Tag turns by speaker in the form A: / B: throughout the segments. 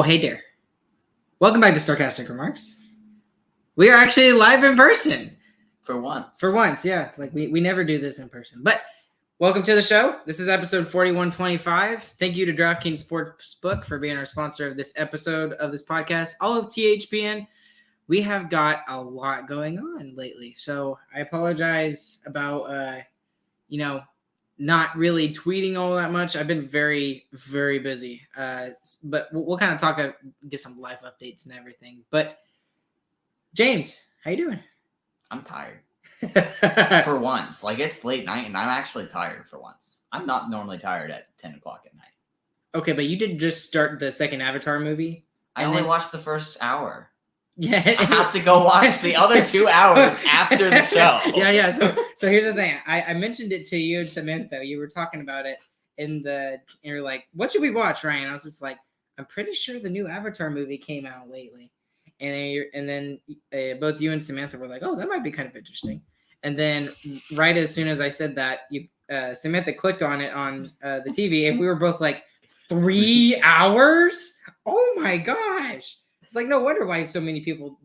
A: Oh, hey there. Welcome back to Sarcastic Remarks. We are actually live in person.
B: For once.
A: For once, yeah. Like we never do this in person. But welcome to the show. This is episode 4125. Thank you to DraftKings Sportsbook for being our sponsor of this episode of this podcast. All of THPN. We have got a lot going on lately. So I apologize about not really tweeting all that much. I've been very, very busy. But we'll kind of get some life updates and everything. But James, how you doing?
B: I'm tired. For once. Like, it's late night, and I'm actually tired for once. I'm not normally tired at 10 o'clock at night.
A: Okay, but you did just start the second Avatar movie.
B: I only watched the first hour.
A: Yeah.
B: I have to go watch the other 2 hours after the show.
A: Yeah. So here's the thing. I mentioned it to you and Samantha. You were talking about it and you're like, what should we watch, Ryan? I was just like, I'm pretty sure the new Avatar movie came out lately. And then both you and Samantha were like, oh, that might be kind of interesting. And then right as soon as I said that, Samantha clicked on it on the TV, and we were both like, 3 hours? Oh my gosh. It's like, no wonder why so many people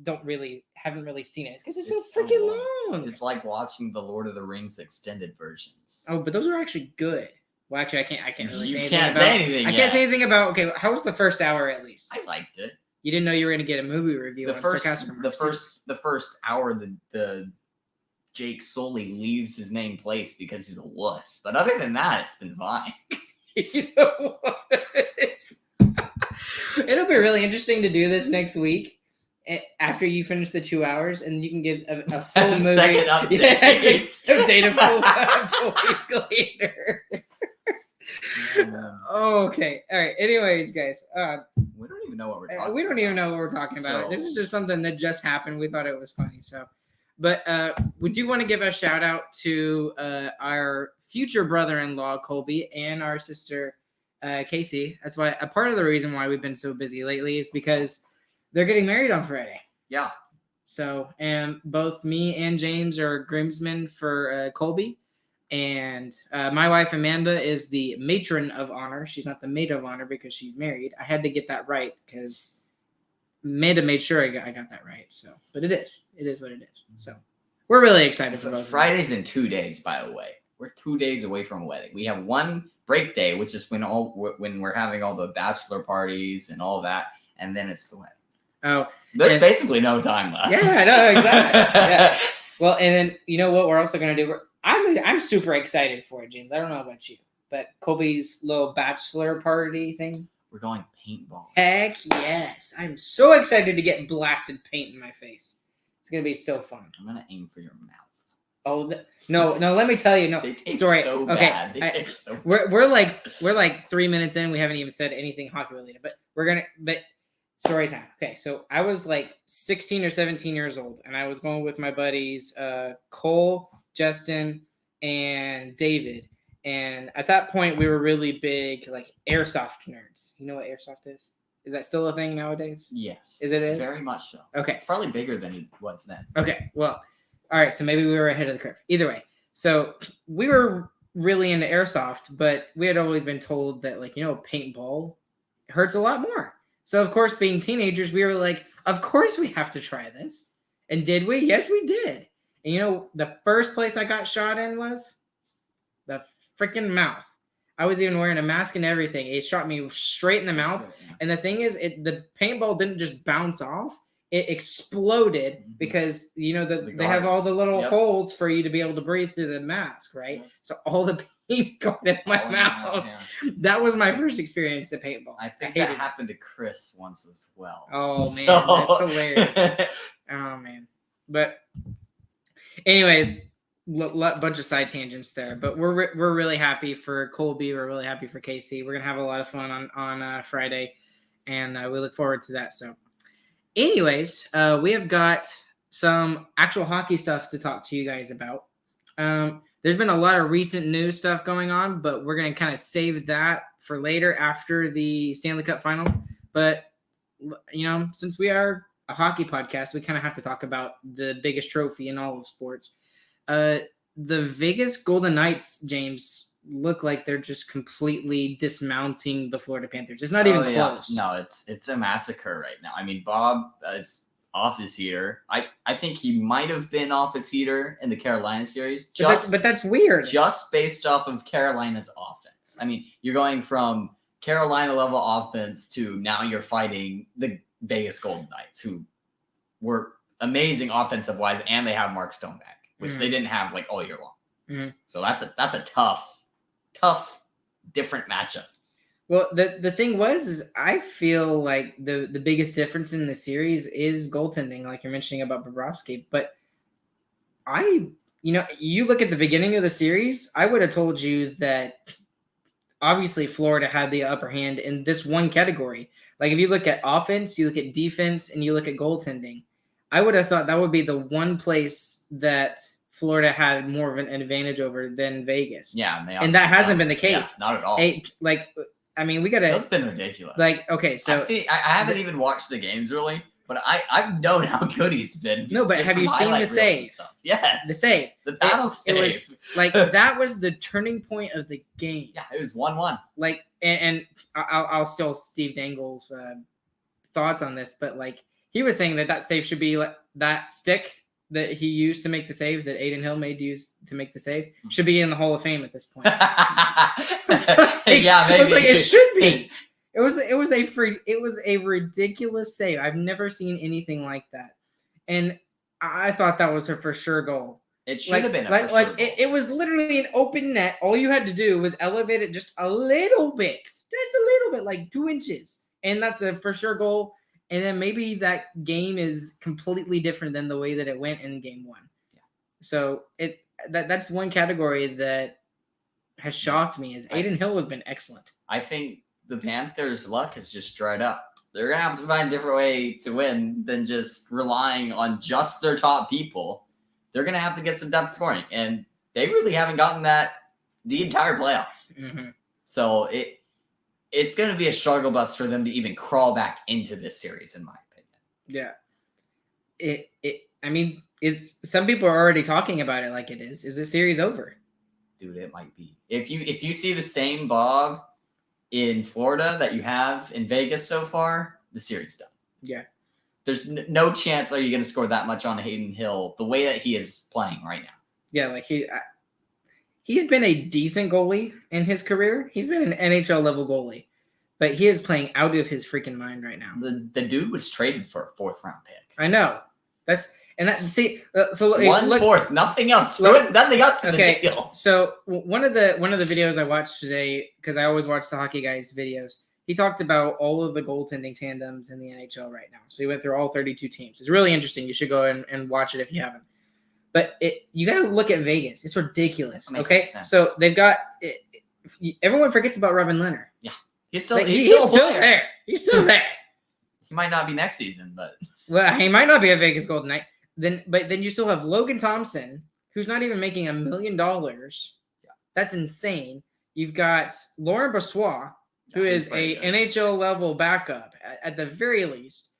A: haven't really seen it. It's because it's so freaking long.
B: It's like watching the Lord of the Rings extended versions.
A: Oh, but those are actually good. Well, actually, I can't really say anything.
B: You can't say anything.
A: I can't say anything about. Okay, how was the first hour at least?
B: I liked it.
A: You didn't know you were going to get a movie review.
B: The first hour, the Jake Sully leaves his main place because he's a wuss. But other than that, it's been fine.
A: He's a wuss. It'll be really interesting to do this next week after you finish the 2 hours, and you can give a full movie.
B: Second update.
A: Update a full week later. Okay. All right. Anyways, guys.
B: We don't even know what we're talking about.
A: We don't even know what we're talking about.
B: So,
A: this is just something that just happened. We thought it was funny. But we do want to give a shout out to our future brother-in-law, Colby, and our sister, Casey. That's why a part of the reason why we've been so busy lately is because they're getting married on Friday.
B: Yeah.
A: So, and both me and James are groomsmen for Colby. And my wife, Amanda, is the matron of honor. She's not the maid of honor because she's married. I had to get that right because Amanda made sure I got that right. So, but it is what it is. So we're really excited for both.
B: Friday's in 2 days, by the way. We're 2 days away from a wedding. We have one break day, which is when we're having all the bachelor parties and all that, and then it's the wedding.
A: Oh,
B: there's basically no time left.
A: Yeah, no, exactly. Yeah. Well, and then you know what we're also gonna do? I'm super excited for it, James. I don't know about you, but Colby's little bachelor party thing.
B: We're going paintball.
A: Heck yes! I'm so excited to get blasted paint in my face. It's gonna be so fun.
B: I'm gonna aim for your mouth.
A: Oh no! Let me tell you. No
B: they taste
A: story.
B: So
A: okay,
B: bad. They taste so bad.
A: We're like 3 minutes in. We haven't even said anything hockey related, but story time. Okay, so I was like 16 or 17 years old, and I was going with my buddies, Cole, Justin, and David. And at that point, we were really big, like airsoft nerds. You know what airsoft is? Is that still a thing nowadays?
B: Yes.
A: Is it?
B: Very much so.
A: Okay.
B: It's probably bigger than it was then.
A: Okay. Well, all right. So maybe we were ahead of the curve. Either way, so we were really into airsoft, but we had always been told that, like, paintball hurts a lot more. So of course, being teenagers, we were like, of course we have to try this. And did we? Yes, we did. And the first place I got shot in was the freaking mouth. I was even wearing a mask and everything. It shot me straight in the mouth. And the thing is, the paintball didn't just bounce off. It exploded because, they have all the little holes for you to be able to breathe through the mask, right? Yep. So all the paint got in my mouth. Yeah. That was my first experience to paintball.
B: I think that happened to Chris once as well.
A: Oh, man. That's hilarious. Oh, man. But anyways, bunch of side tangents there. But we're really happy for Colby. We're really happy for Casey. We're going to have a lot of fun on Friday, and we look forward to that. So anyways, we have got some actual hockey stuff to talk to you guys about. There's been a lot of recent news stuff going on, but we're going to kind of save that for later after the Stanley Cup final. But, since we are a hockey podcast, we kind of have to talk about the biggest trophy in all of sports. The Vegas Golden Knights, James, look like they're just completely dismounting the Florida Panthers. It's not even close.
B: No, it's a massacre right now. I mean, Bob is off his heater. I think he might have been off his heater in the Carolina series,
A: But that's weird.
B: just based off of Carolina's offense. I mean, you're going from Carolina level offense to now you're fighting the Vegas Golden Knights, who were amazing offensive wise, and they have Mark Stone back, which they didn't have like all year long. So that's a tough, different matchup.
A: Well, the thing is I feel like the biggest difference in the series is goaltending, like you're mentioning about Bobrovsky. But you look at the beginning of the series, I would have told you that obviously Florida had the upper hand in this one category. Like if you look at offense, you look at defense, and you look at goaltending, I would have thought that would be the one place that Florida had more of an advantage over than Vegas.
B: Yeah,
A: and that hasn't been the case.
B: Yeah, not at all.
A: We gotta.
B: That's been ridiculous.
A: Okay, so
B: I haven't even watched the games really, but I've known how good he's been.
A: No, but have you seen the save?
B: Yes,
A: the save.
B: The battle save.
A: It was that was the turning point of the game.
B: Yeah, it was 1-1.
A: And I'll steal Steve Dangle's thoughts on this, but he was saying that save should be that stick that he used to make the save, that Adin Hill made use to make the save, should be in the Hall of Fame at this point.
B: Yeah, maybe.
A: I was it should be. It was a ridiculous save. I've never seen anything like that, and I thought that was her for sure goal.
B: It should have been goal.
A: It was literally an open net. All you had to do was elevate it just a little bit, like 2 inches, and that's a for sure goal. And then maybe that game is completely different than the way that it went in game 1. Yeah. So that's one category that has shocked me. Is Adin Hill has been excellent.
B: I think the Panthers' luck has just dried up. They're gonna have to find a different way to win than just relying on just their top people. They're gonna have to get some depth scoring, and they really haven't gotten that the entire playoffs. So it's going to be a struggle bus for them to even crawl back into this series, in my opinion.
A: Yeah. Some people are already talking about it like it is. Is the series over?
B: Dude, it might be. If you see the same Bob in Florida that you have in Vegas so far, the series done.
A: Yeah.
B: There's no chance are you going to score that much on Adin Hill the way that he is playing right now.
A: Yeah, he's been a decent goalie in his career. He's been an NHL level goalie, but he is playing out of his freaking mind right now.
B: The dude was traded for a 4th round pick.
A: I know. So
B: 1/4, nothing else. There was nothing else in the deal.
A: So one of the videos I watched today, because I always watch the Hockey Guys videos, he talked about all of the goaltending tandems in the NHL right now. So he went through all 32 teams. It's really interesting. You should go and watch it if you haven't. But you got to look at Vegas. It's ridiculous. Okay, so they've got everyone forgets about Robin Lehner.
B: Yeah, he's still
A: there. He's still there.
B: He might not be next season, but
A: he might not be a Vegas Golden Knight. But then you still have Logan Thompson, who's not even making $1 million. Yeah, that's insane. You've got Laurent Brossoit, who is a NHL level backup at the very least.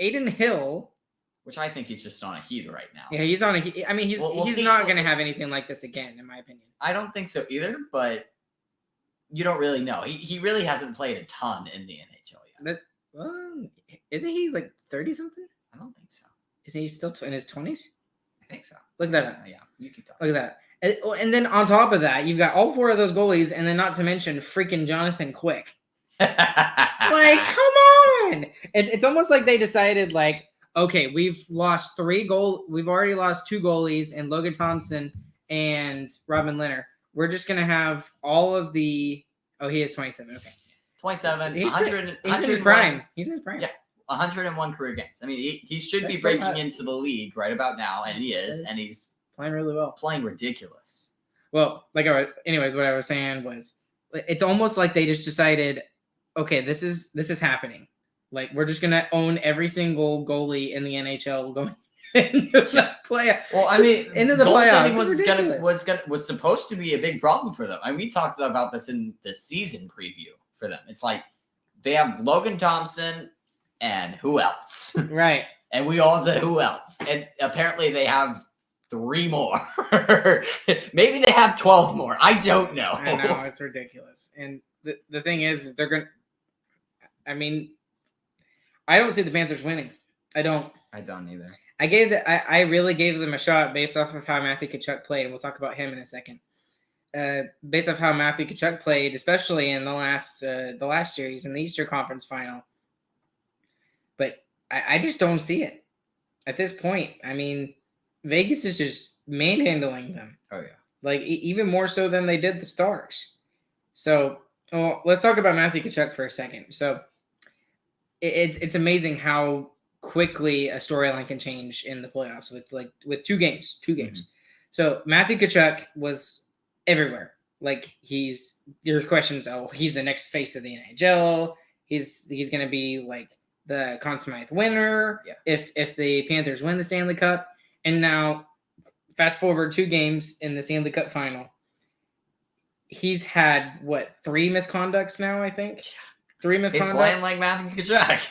A: Adin Hill.
B: Which I think he's just on a heater right now.
A: Yeah, he's on a. He's not going to have anything like this again, in my opinion.
B: I don't think so either, but you don't really know. He really hasn't played a ton in the NHL yet.
A: Isn't he 30 something?
B: I don't think so.
A: Isn't he still in his 20s?
B: I think so.
A: Look that up.
B: Yeah, you keep talking.
A: Look at that. And then on top of that, you've got all 4 of those goalies, and then not to mention freaking Jonathan Quick. Come on! It's almost like they decided okay, we've lost 3 goals. We've already lost 2 goalies, and Logan Thompson and Robin Lehner. We're just gonna have all of the. Oh, he is 27. Okay,
B: 27.
A: He's
B: 100.
A: He's in his prime. He's in his prime.
B: Yeah, 101 career games. I mean, he should be breaking into the league right about now, and he is, and he's
A: playing really well.
B: Playing ridiculous.
A: Well, anyways, what I was saying was, it's almost like they just decided, okay, this is happening. We're just gonna own every single goalie in the NHL going into the playoff.
B: Well, I mean,
A: into the playoffs
B: was supposed to be a big problem for them. I mean, we talked about this in the season preview for them. It's like they have Logan Thompson and who else?
A: Right.
B: And we all said who else? And apparently they have 3 more. Maybe they have 12 more. I don't know.
A: I know, it's ridiculous. And the thing is they're going to, I mean, I don't see the Panthers winning. I don't.
B: I don't either.
A: I really gave them a shot based off of how Matthew Tkachuk played. We'll talk about him in a second. Based off how Matthew Tkachuk played, especially in the last series in the Eastern Conference Final. But I just don't see it at this point. I mean, Vegas is just manhandling them.
B: Oh yeah,
A: like even more so than they did the Stars. So, let's talk about Matthew Tkachuk for a second. So, it's amazing how quickly a storyline can change in the playoffs with two games. Mm-hmm. So Matthew Tkachuk was everywhere. Like there's questions. Oh, he's the next face of the NHL. He's going to be like the Conn Smythe winner. Yeah. If the Panthers win the Stanley Cup, and now fast forward 2 games in the Stanley Cup final, he's had 3 misconducts now. I think 3 misconducts.
B: He's playing like Matthew Tkachuk.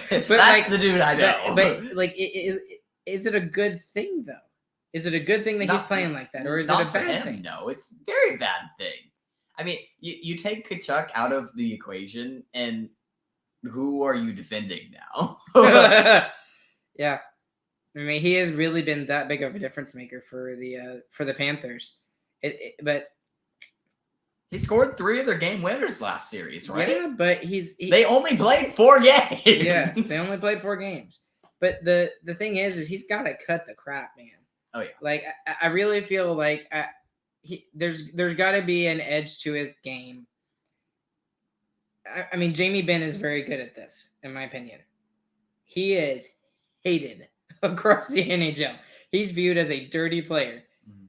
B: But that's the dude I know.
A: But like, is it a good thing though? Is it a good thing that he's playing like that, or is it a bad thing?
B: No, it's a very bad thing. I mean, you take Tkachuk out of the equation, and who are you defending now?
A: Yeah, I mean, he has really been that big of a difference maker for the Panthers. But
B: he scored 3 of their game winners last series, right?
A: Yeah, but
B: they only played 4 games.
A: Yes, they only played 4 games. But the thing is he's got to cut the crap, man.
B: Oh yeah.
A: Like I really feel like there's got to be an edge to his game. I mean, Jamie Benn is very good at this, in my opinion. He is hated across the NHL. He's viewed as a dirty player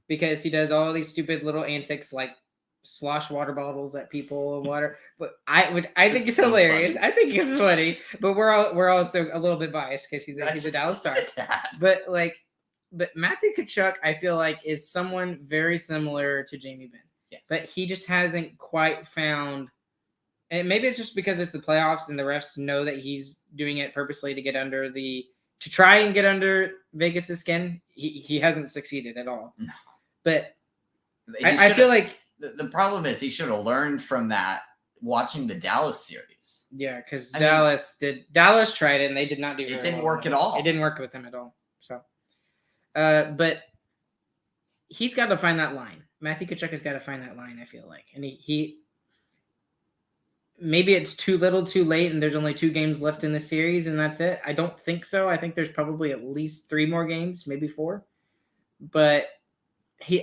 A: because he does all these stupid little antics like slosh water bottles at people and water. Which I think is hilarious. Funny. I think it's funny, but we're also a little bit biased because he's a Dallas Star. But Matthew Tkachuk, I feel like, is someone very similar to Jamie Benn.
B: Yes.
A: But he just hasn't quite found, and maybe it's just because it's the playoffs and the refs know that he's doing it purposely to try and get under Vegas' skin. He hasn't succeeded at all.
B: No.
A: But I feel like
B: the problem is he should have learned from that watching the Dallas series.
A: Yeah, because Dallas tried it and they did not do it.
B: It didn't work at all.
A: It didn't work with him at all. So. But he's got to find that line. Matthew Tkachuk has got to find that line, I feel like. And he maybe it's too little too late and there's only 2 games left in the series and that's it. I don't think so. I think there's probably at least 3 more games, maybe 4. But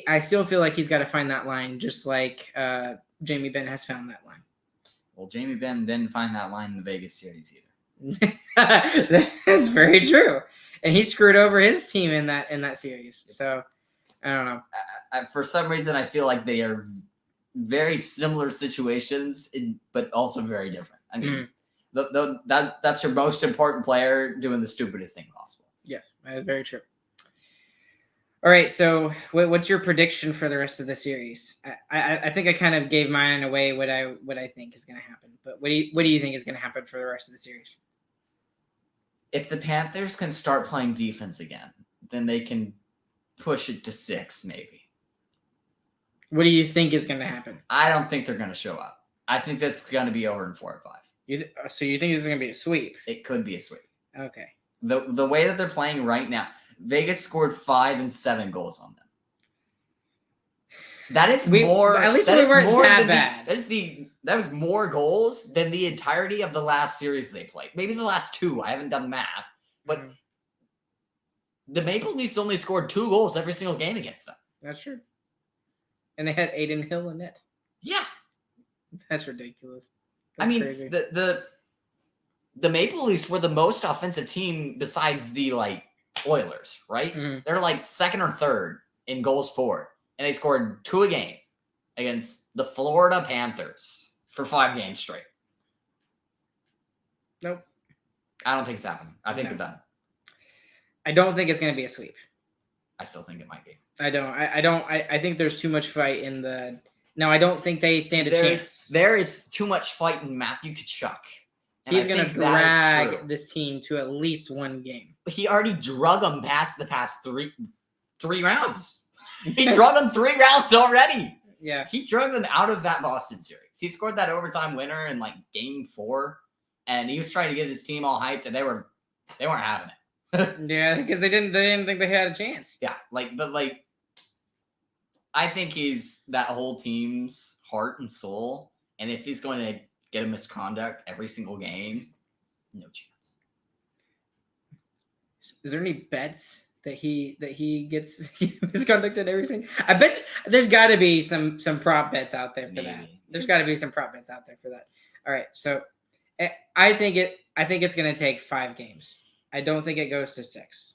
A: I still feel like he's got to find that line just like Jamie Benn has found that line.
B: Well, Jamie Benn didn't find that line in the Vegas series either.
A: That's very true. And he screwed over his team in that series. So, I don't know.
B: For some reason, I feel like they are very similar situations, but also very different. I mean, that's your most important player doing the stupidest thing possible.
A: Yes, that is very true. All right, so what's your prediction for the rest of the series? I think I kind of gave mine away what I think is going to happen. But what do you think is going to happen for the rest of the series?
B: If the Panthers can start playing defense again, then they can push it to 6, maybe.
A: What do you think is going to happen?
B: I don't think they're going to show up. I think this is going to be over in 4 or 5.
A: So you think this is going to be a sweep?
B: It could be a sweep.
A: Okay.
B: The way that they're playing right now, Vegas scored 5 and 7 goals on them. That is more.
A: At least we weren't that bad.
B: That was more goals than the entirety of the last series they played. Maybe the last 2. I haven't done math, but the Maple Leafs only scored 2 goals every single game against them.
A: That's true. And they had Aiden Hill in net.
B: Yeah,
A: that's ridiculous.
B: Crazy. the Maple Leafs were the most offensive team besides the Oilers, right? Mm-hmm. They're 2nd or 3rd in goals for. And they scored 2 a game against the Florida Panthers for 5 games straight.
A: Nope.
B: I don't think it's happening. I think they're done.
A: I don't think it's going to be a sweep.
B: I still think it might be.
A: I don't. I think there's too much fight in the... No, I don't think they stand a chance.
B: There is too much fight in Matthew Tkachuk.
A: He's going to drag this team to at least 1 game.
B: he already drug them past the past three rounds. He drug them 3 rounds already.
A: Yeah.
B: He drug them out of that Boston series. He scored that overtime winner in like game 4, and he was trying to get his team all hyped, and they weren't having it.
A: Yeah, because they didn't think they had a chance.
B: Yeah, but I think he's that whole team's heart and soul, and if he's going to get a misconduct every single game, no chance.
A: Is there any bets that he gets misconducted every single? I bet there's got to be some prop bets out there for that. There's got to be some prop bets out there for that. All right, so I think it's going to take 5 games. I don't think it goes to 6.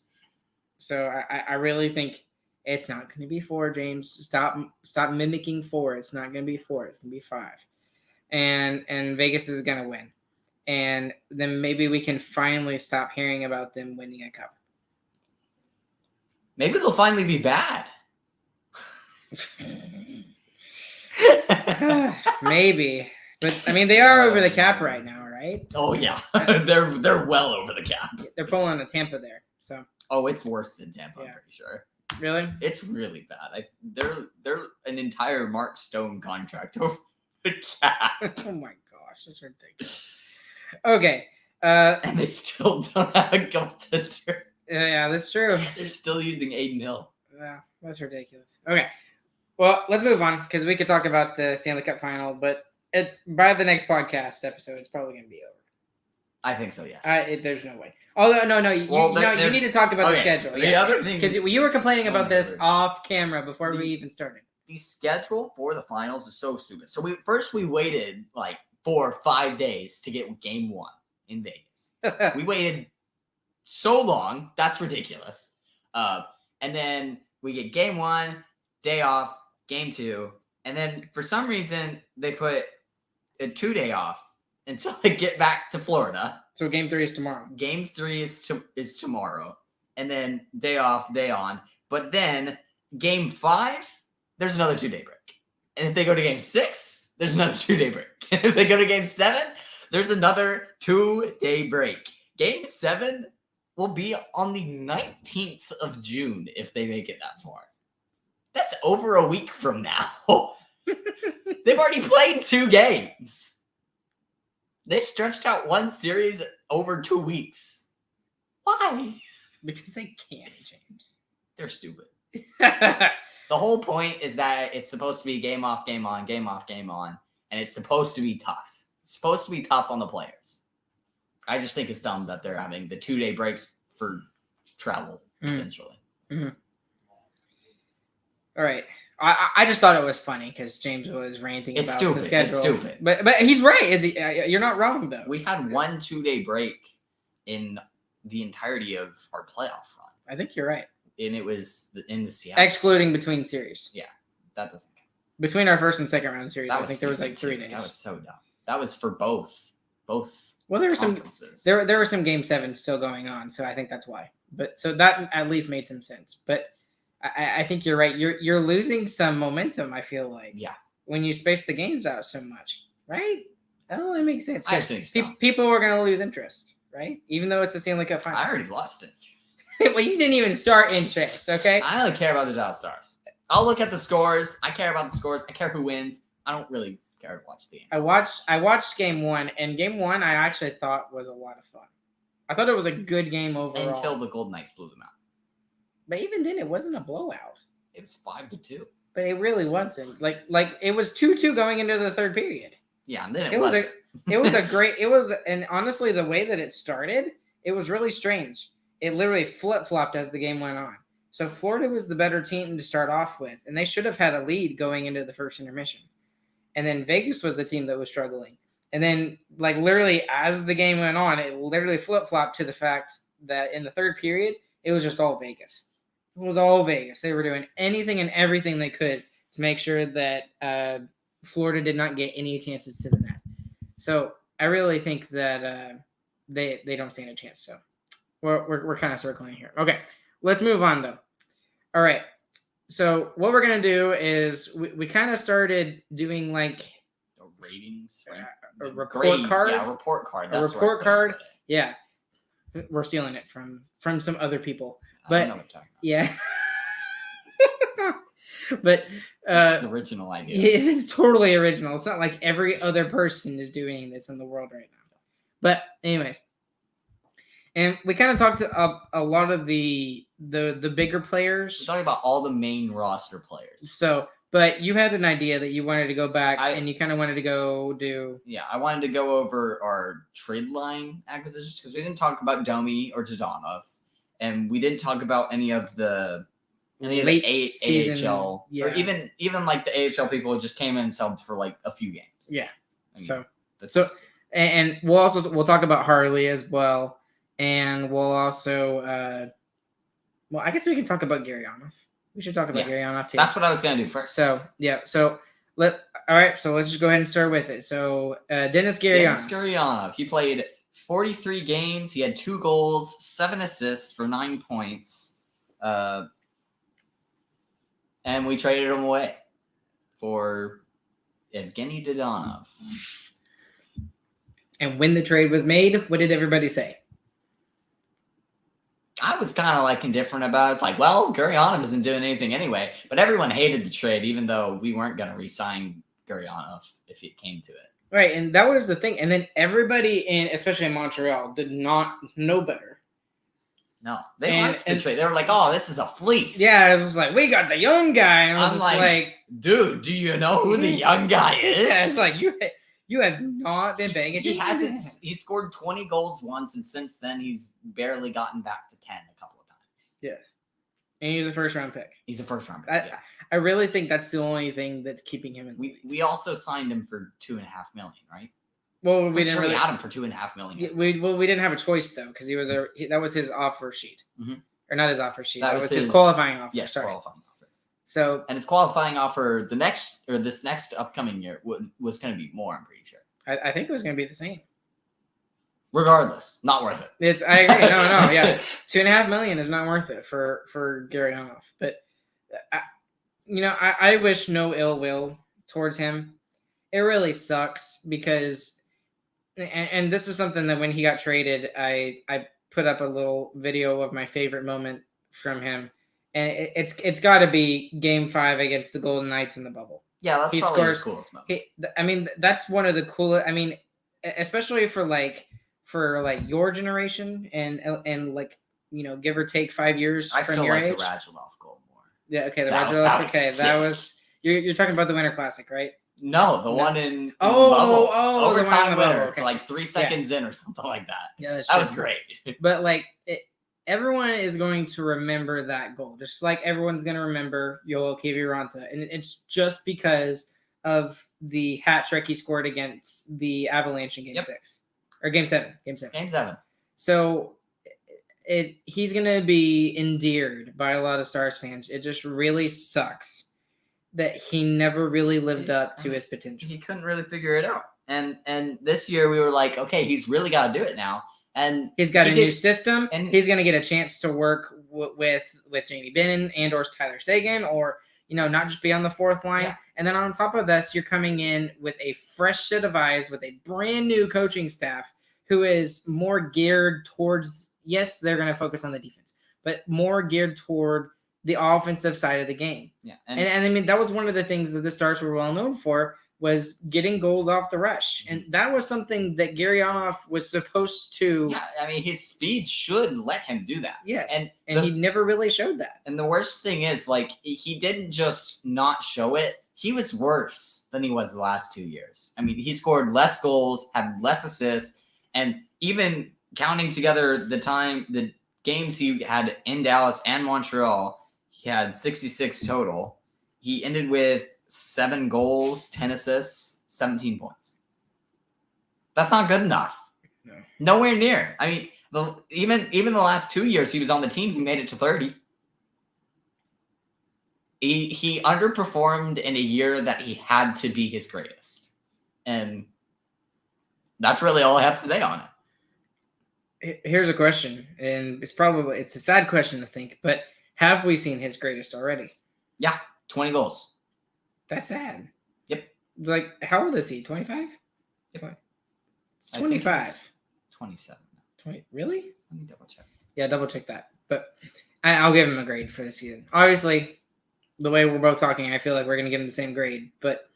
A: So I really think it's not going to be 4, James. Stop mimicking 4. It's not going to be 4. It's going to be 5. And Vegas is going to win. And then maybe we can finally stop hearing about them winning a cup.
B: Maybe they'll finally be bad.
A: Maybe. But I mean, they are over the cap right now, right?
B: Oh yeah. they're well over the cap.
A: They're pulling a Tampa there. So
B: Oh, it's worse than Tampa,
A: Yeah.
B: I'm pretty sure.
A: really?
B: It's really bad. They're an entire Mark Stone contract over the cap.
A: Oh my gosh, that's ridiculous. Okay.
B: And they still don't have a goaltender.
A: Yeah, that's true.
B: They're still using Aiden Hill.
A: Yeah, that's ridiculous. Okay. Well, let's move on because we could talk about the Stanley Cup final, but it's by the next podcast episode, it's probably going to be over.
B: I think so, yes.
A: There's no way. Although, no, you need to talk about the schedule.
B: The other thing,
A: because you were complaining about this
B: Word.
A: off camera before we even started.
B: the schedule for the finals is so stupid. So we waited like 4 or 5 days to get game 1 in Vegas. We waited so long. That's ridiculous. And then we get game 1, day off, game 2. And then for some reason, they put a 2-day off until they get back to Florida.
A: So game 3 is tomorrow.
B: Game 3 is tomorrow. And then day off, day on. But then game 5, there's another 2-day break. And if they go to game 6, there's another 2-day break. And if they go to game 7, there's another 2-day break. Game 7 will be on the 19th of June if they make it that far. That's over a week from now. They've already played 2 games. They stretched out one series over 2 weeks. Why?
A: Because they can, James.
B: They're stupid. The whole point is that it's supposed to be game off, game on, game off, game on. And it's supposed to be tough. It's supposed to be tough on the players. I just think it's dumb that they're having the 2-day breaks for travel, essentially.
A: Mm-hmm. All right. I just thought it was funny because James was ranting about the schedule.
B: It's stupid.
A: But he's right. Is he? You're not wrong though.
B: We had one 2-day break in the entirety of our playoff run,
A: I think you're right.
B: and it was in the Seattle.
A: Excluding between series.
B: That doesn't count.
A: Between our first and second round series,
B: That
A: I think there was like
B: stupid,
A: 3
B: too.
A: days.
B: That was so dumb. That was for both
A: Well, there were some
B: conferences.
A: there were some game 7 still going on, so I think that's why. But so that at least made some sense. But I think you're right. You're losing some momentum. I feel like when you space the games out so much, right? That only makes sense.
B: I think so.
A: People were going to lose interest, right? Even though it's the Stanley Cup final.
B: I already lost it.
A: Well, you didn't even start interest, okay?
B: I only care about the Dallas Stars. I'll look at the scores. I care about the scores. I care who wins. I don't really care to watch the games.
A: I watched game 1, and game 1 I actually thought was a lot of fun. I thought it was a good game overall.
B: Until the Golden Knights blew them out.
A: But even then, it wasn't a blowout.
B: It was 5-2.
A: But it really wasn't. Like it was 2-2 going into the third period.
B: Yeah, and then
A: It was and honestly, the way that it started, it was really strange. It literally flip-flopped as the game went on. So Florida was the better team to start off with, and they should have had a lead going into the first intermission. And then Vegas was the team that was struggling. And then, like, literally as the game went on, it literally flip-flopped to the fact that in the third period, it was just all Vegas. It was all Vegas. They were doing anything and everything they could to make sure that Florida did not get any chances to the net. So I really think that they don't stand a chance. So we're kind of circling here. Okay, let's move on though. All right. So what we're gonna do is we kind of started doing like
B: the ratings, right?
A: a report card.
B: Yeah, report card.
A: A report card. Yeah. We're stealing it from some other people.
B: I
A: But
B: don't know what you're talking about.
A: yeah. But
B: This is original idea.
A: yeah, it's totally original. It's not like every other person is doing this in the world right now. But anyways, and we kind of talked a lot of the bigger
B: We're
A: players.
B: talking about all the main roster players.
A: So, but you had an idea that you wanted to go back and you kind of wanted to go do.
B: Yeah, I wanted to go over our trade line acquisitions because we didn't talk about Domi or Dodonov, and we didn't talk about any of the
A: Late
B: A-
A: season,
B: AHL
A: yeah.
B: or even like the AHL people who just came in and subbed for like a few games.
A: Yeah.
B: I mean,
A: So
B: that's
A: so-
B: just-
A: and we'll talk about Harley as well, and we'll also well, I guess we can talk about Garyanov. We should talk about
B: Yeah.
A: Garyanov too.
B: that's what I was gonna do first.
A: So yeah, so all right, so let's just go ahead and start with it. So Dennis Garyanov.
B: Denis Gurianov. He played 43 games. He had 2 goals, 7 assists for 9 points. And we traded him away for Evgeny Dodonov.
A: And when the trade was made, what did everybody say?
B: I was kind of like indifferent about it. It's like, well, Gurianov isn't doing anything anyway. But everyone hated the trade, even though we weren't going to re-sign Gurianov if it came to it.
A: Right, and that was the thing. And then everybody especially in Montreal, did not know better.
B: No, they liked the trade. They were like, "Oh, this is a fleece."
A: Yeah, it was like, we got the young guy, and I was
B: I'm
A: just like,
B: dude, do you know who the young guy is?
A: yeah, it's like you have not been paying attention.
B: He hasn't. He scored 20 goals once, and since then he's barely gotten back to 10 a couple of times.
A: Yes, and he's a first round pick.
B: He's a first round pick.
A: I really think that's the only thing that's keeping him in. The league.
B: We also signed him for $2.5 million, right?
A: Well, we didn't
B: really
A: really
B: had him for $2.5 million.
A: Yeah, we didn't have a choice though because that was his offer sheet, or not his offer sheet. That was his qualifying offer.
B: Yes,
A: sorry.
B: qualifying offer.
A: So
B: and his qualifying offer this next upcoming year was going to be more. I'm pretty sure.
A: I think it was going to be the same.
B: Regardless, not worth it.
A: I agree. No, yeah, $2.5 million is not worth it for Garyanov. But I wish no ill will towards him. It really sucks because. And this is something that when he got traded, I put up a little video of my favorite moment from him, and it's got to be Game 5 against the Golden Knights in the bubble.
B: Yeah, that's probably his coolest moment.
A: That's one of the coolest. I mean, especially for your generation and like give or take 5 years
B: I
A: from
B: still
A: your
B: like
A: age.
B: the Radulov goal more.
A: Yeah, okay, the Radulov. Okay, that was you're talking about the Winter Classic, right?
B: No, the one in
A: bubble.
B: Overtime
A: the
B: winner,
A: okay.
B: like 3 seconds in or something like that.
A: Yeah, that's
B: that was great.
A: But everyone is going to remember that goal, just like everyone's going to remember Yoel Kiviranta, and it's just because of the hat trick he scored against the Avalanche in Game 6 or Game 7. Game 7. So he's going to be endeared by a lot of Stars fans. It just really sucks that he never really lived up to his potential.
B: He couldn't really figure it out. And this year we were like, okay, he's really got to do it now. And
A: he's got a new system, and he's going to get a chance to work with Jamie Benn and or Tyler Seguin, or not just be on the fourth line. Yeah. And then on top of this, you're coming in with a fresh set of eyes, with a brand new coaching staff who is more geared towards. Yes, they're going to focus on the defense, but more geared toward the offensive side of the game.
B: Yeah.
A: And I mean, that was one of the things that the Stars were well known for, was getting goals off the rush. And that was something that Garyanov was supposed to.
B: Yeah, I mean, his speed should let him do that.
A: Yes. And he never really showed that.
B: And the worst thing is, he didn't just not show it. He was worse than he was the last 2 years. I mean, he scored less goals, had less assists, and even counting together the games he had in Dallas and Montreal, he had 66 total. He ended with 7 goals, 10 assists, 17 points. That's not good enough.
A: No.
B: Nowhere near. I mean, even the last 2 years he was on the team, he made it to 30. He underperformed in a year that he had to be his greatest. And that's really all I have to say on
A: it. Here's a question, and it's a sad question to think, but have we seen his greatest already?
B: Yeah, 20 goals.
A: That's sad.
B: Yep.
A: How old is he? 25?
B: Yep.
A: It's 25.
B: 27.
A: Wait, really?
B: Let me double check.
A: Yeah, double check that. But I'll give him a grade for this season. Obviously, the way we're both talking, I feel like we're going to give him the same grade. But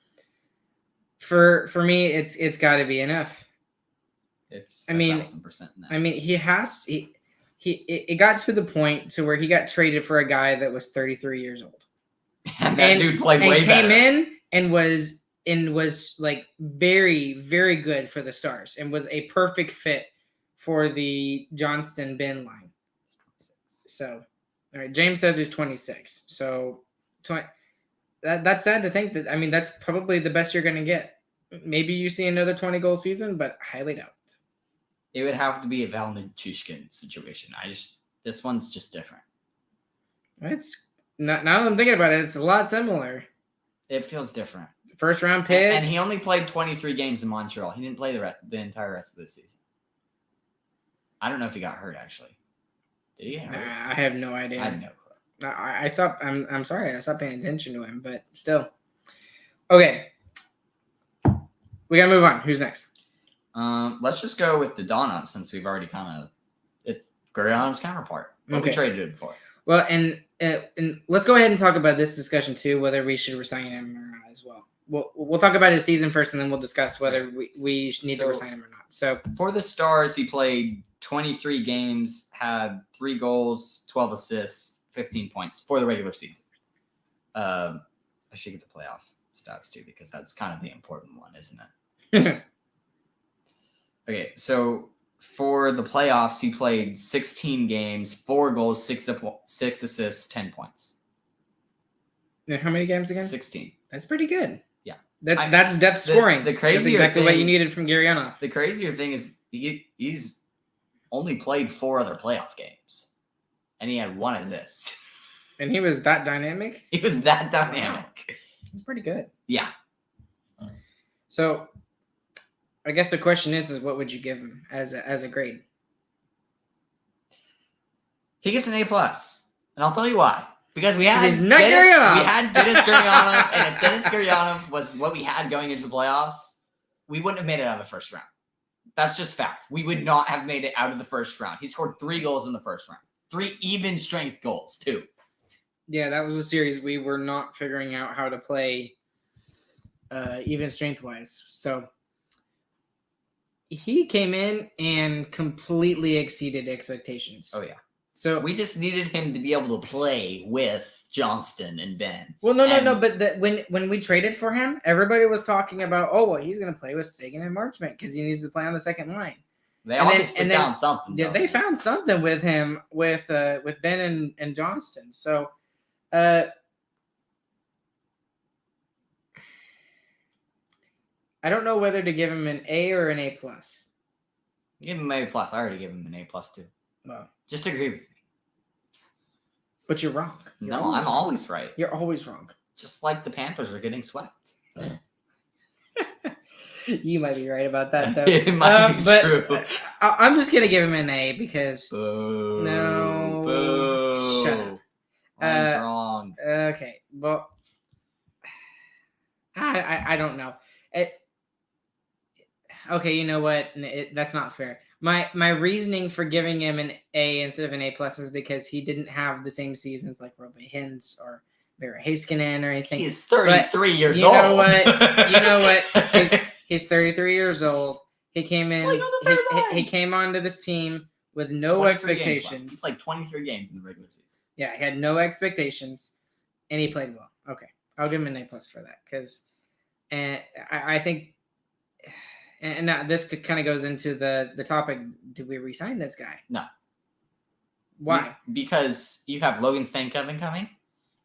A: for me, it's got to be enough.
B: It's
A: I mean,
B: 1,000% enough.
A: I mean, it got to the point to where he got traded for a guy that was 33 years old.
B: and that dude played way
A: came
B: better.
A: in and was like very, very good for the Stars and was a perfect fit for the Johnston Ben line. So, all right, James says he's 26. So, that's sad to think that. I mean, that's probably the best you're going to get. Maybe you see another 20-goal season, but highly doubt.
B: It would have to be a Val Nichushkin situation. This one's just different.
A: It's not. Now that I'm thinking about it, it's a lot similar.
B: It feels different.
A: First round pick,
B: and he only played 23 games in Montreal. He didn't play the entire rest of this season. I don't know if he got hurt actually. Did he get hurt?
A: I have no idea.
B: I have no clue.
A: I stopped. I'm sorry. I stopped paying attention to him, but still. Okay. We gotta move on. Who's next?
B: Let's just go with Dodonov since we've already it's Gurrianov's counterpart. But we traded it for.
A: Well, and let's go ahead and talk about this discussion too, whether we should resign him or not as well. We'll talk about his season first, and then we'll discuss whether we need to resign him or not. So
B: for the Stars, he played 23 games, had 3 goals, 12 assists, 15 points for the regular season. I should get the playoff stats too because that's kind of the important one, isn't it? Okay, so for the playoffs, he played 16 games, 4 goals, 6 assists, 10 points.
A: And how many games again?
B: 16.
A: That's pretty good.
B: Yeah.
A: That's depth scoring.
B: The crazier
A: That's exactly
B: thing,
A: what you needed from Gurrianov.
B: The crazier thing is he's only played 4 other playoff games, and he had 1 assist.
A: And he was that dynamic?
B: He was that dynamic.
A: Wow. He's pretty good.
B: Yeah.
A: So I guess the question is what would you give him as a grade?
B: He gets an A+, and I'll tell you why. Because we had
A: He's not Gurrianov.
B: We had Dennis Gurrianov, and if Dennis Gurrianov was what we had going into the playoffs, we wouldn't have made it out of the first round. That's just fact. We would not have made it out of the first round. He scored 3 goals in the first round. 3 even strength goals, too.
A: Yeah, that was a series we were not figuring out how to play even strength-wise. So he came in and completely exceeded expectations.
B: Oh, yeah.
A: So
B: we just needed him to be able to play with Johnston and Ben.
A: Well, no. But when we traded for him, everybody was talking about, he's going to play with Sagan and Marchment because he needs to play on the second line.
B: They obviously found something.
A: Yeah, they found something with him with Ben and Johnston. So, I don't know whether to give him an A or an A+.
B: Give him an A+. I already gave him an A+ too.
A: Well,
B: just agree with me.
A: But you're wrong.
B: I'm always right.
A: You're always wrong.
B: Just like the Panthers are getting swept.
A: You might be right about that, though.
B: It might be true.
A: I'm just gonna give him an A because
B: Boo.
A: No,
B: Boo.
A: shut up.
B: Mine's wrong.
A: Okay, well, I don't know. Okay, you know what? That's not fair. My reasoning for giving him an A instead of an A+ is because he didn't have the same seasons like Robbie Hintz or Mira Heiskanen or anything.
B: He's 33 years
A: you
B: old.
A: Know what? You know what? He's 33 years old. He came in. He came onto this team with no expectations.
B: He's like 23 games in the regular season.
A: Yeah, he had no expectations, and he played well. Okay, I'll give him an A+ for that because, and I think. And now this kind of goes into the topic. Do we re-sign this guy?
B: No.
A: Why?
B: Because you have Logan Stankoven coming,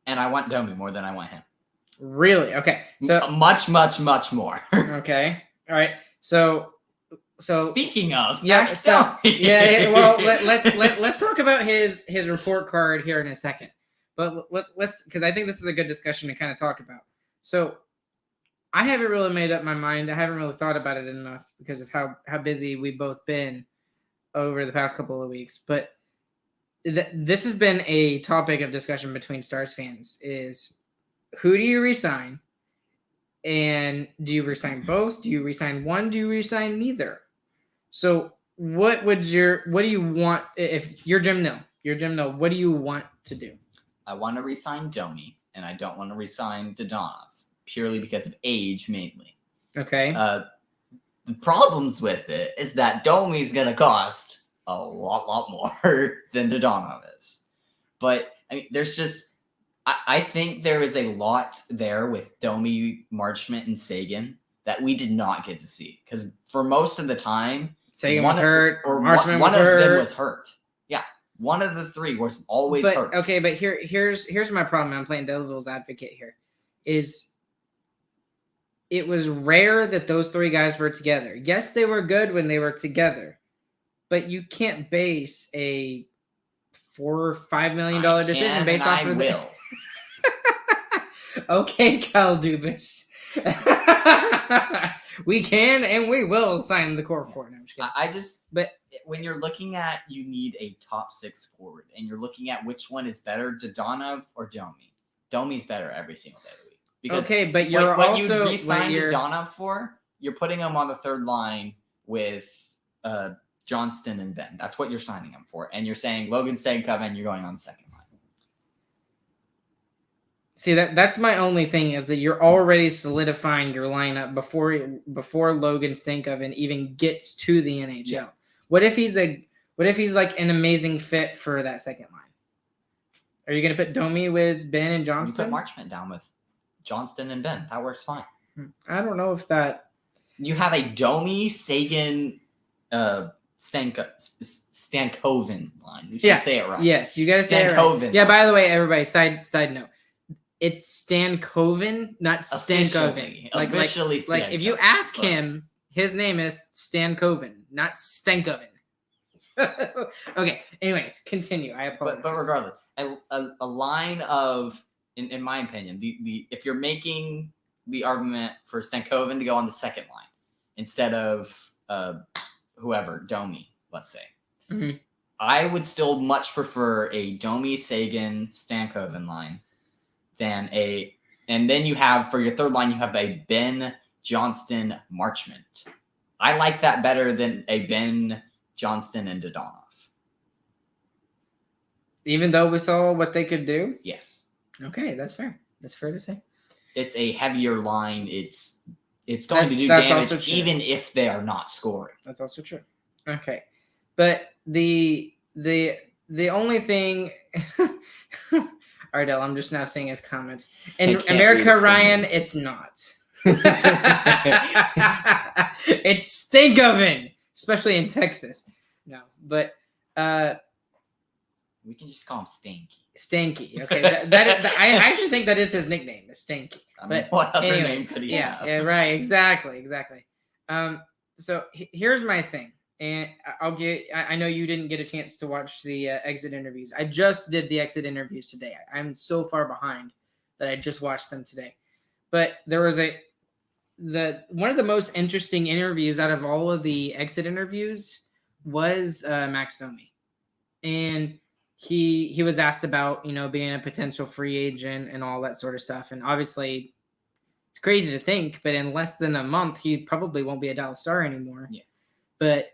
B: and I want Domi more than I want him.
A: Really? Okay. So
B: much more.
A: Okay. All right. So
B: speaking of,
A: yeah. Well, let's talk about his report card here in a second. But let's because I think this is a good discussion to kind of talk about. So. I haven't really made up my mind. I haven't really thought about it enough because of how busy we've both been over the past couple of weeks. But this has been a topic of discussion between Stars fans is who do you resign? And do you resign both? Do you resign one? Do you resign neither? So what do you want if you're Jim Nill? What do you want to do?
B: I want to resign Domi, and I don't want to resign Dodonov purely because of age, mainly.
A: Okay.
B: The problems with it is that Domi is going to cost a lot more than Dodonov is. But I mean, there's just I think there is a lot there with Domi, Marchment, and Sagan that we did not get to see because for most of the time,
A: Sagan was hurt, or Marchment
B: one
A: was hurt.
B: of them was hurt. Yeah, one of the three was always hurt.
A: Okay, but here's my problem. I'm playing devil's advocate here. Is it was rare that those three guys were together. Yes, they were good when they were together, but you can't base a $4 or $5 million decision based off of
B: will.
A: Okay, Kyle Dubas. We can and we will sign the core for it. No,
B: but when you're looking at you need a top 6 forward and you're looking at which one is better, Dodonov or Domi. Domi's better every single day of the week. Because
A: okay, but you're
B: what
A: also
B: you re-signed Dodonov for, you're putting him on the third line with Johnston and Ben. That's what you're signing him for. And you're saying Logan Stankoven and you're going on the second line.
A: See, that's my only thing is that you're already solidifying your lineup before Logan Stankoven even gets to the NHL. Yeah. What if he's like an amazing fit for that second line? Are you going to put Domi with Ben and Johnston?
B: You put Marchment down with Johnston and Ben. That works fine.
A: I don't know if that.
B: You have a Domi, Sagan, Stankoven line. You should say it right.
A: Yes, you got to say it right. Yeah. By the way, everybody, side note. It's Stankoven, not Stankoven.
B: Officially,
A: like if you ask him, his name is Stankoven, not Stankoven. Okay. Anyways, continue. I apologize.
B: But regardless, a line of, in my opinion, the if you're making the argument for Stankoven to go on the second line instead of whoever, Domi, let's say,
A: mm-hmm.
B: I would still much prefer a Domi, Sagan, Stankoven line. And then you have for your third line, you have a Ben, Johnston, Marchment. I like that better than a Ben, Johnston, and Dodonov.
A: Even though we saw what they could do?
B: Yes.
A: Okay, that's fair. That's fair to say.
B: It's a heavier line. It's going to do damage even if they are not scoring.
A: That's also true. Okay. But the only thing Ardell, I'm just now seeing his comments. In America, Ryan, it's not. It's Stankoven, especially in Texas. No, but
B: we can just call him Stanky.
A: Stanky. Okay, I actually think that is his nickname, is Stanky.
B: I mean, what other names could he have?
A: Yeah, right. Exactly. So here's my thing. And I know you didn't get a chance to watch the exit interviews. I just did the exit interviews today. I'm so far behind that I just watched them today. But there was one of the most interesting interviews out of all of the exit interviews was Max Domi. And he was asked about, being a potential free agent and all that sort of stuff. And obviously it's crazy to think, but in less than a month, he probably won't be a Dallas Star anymore.
B: Yeah.
A: But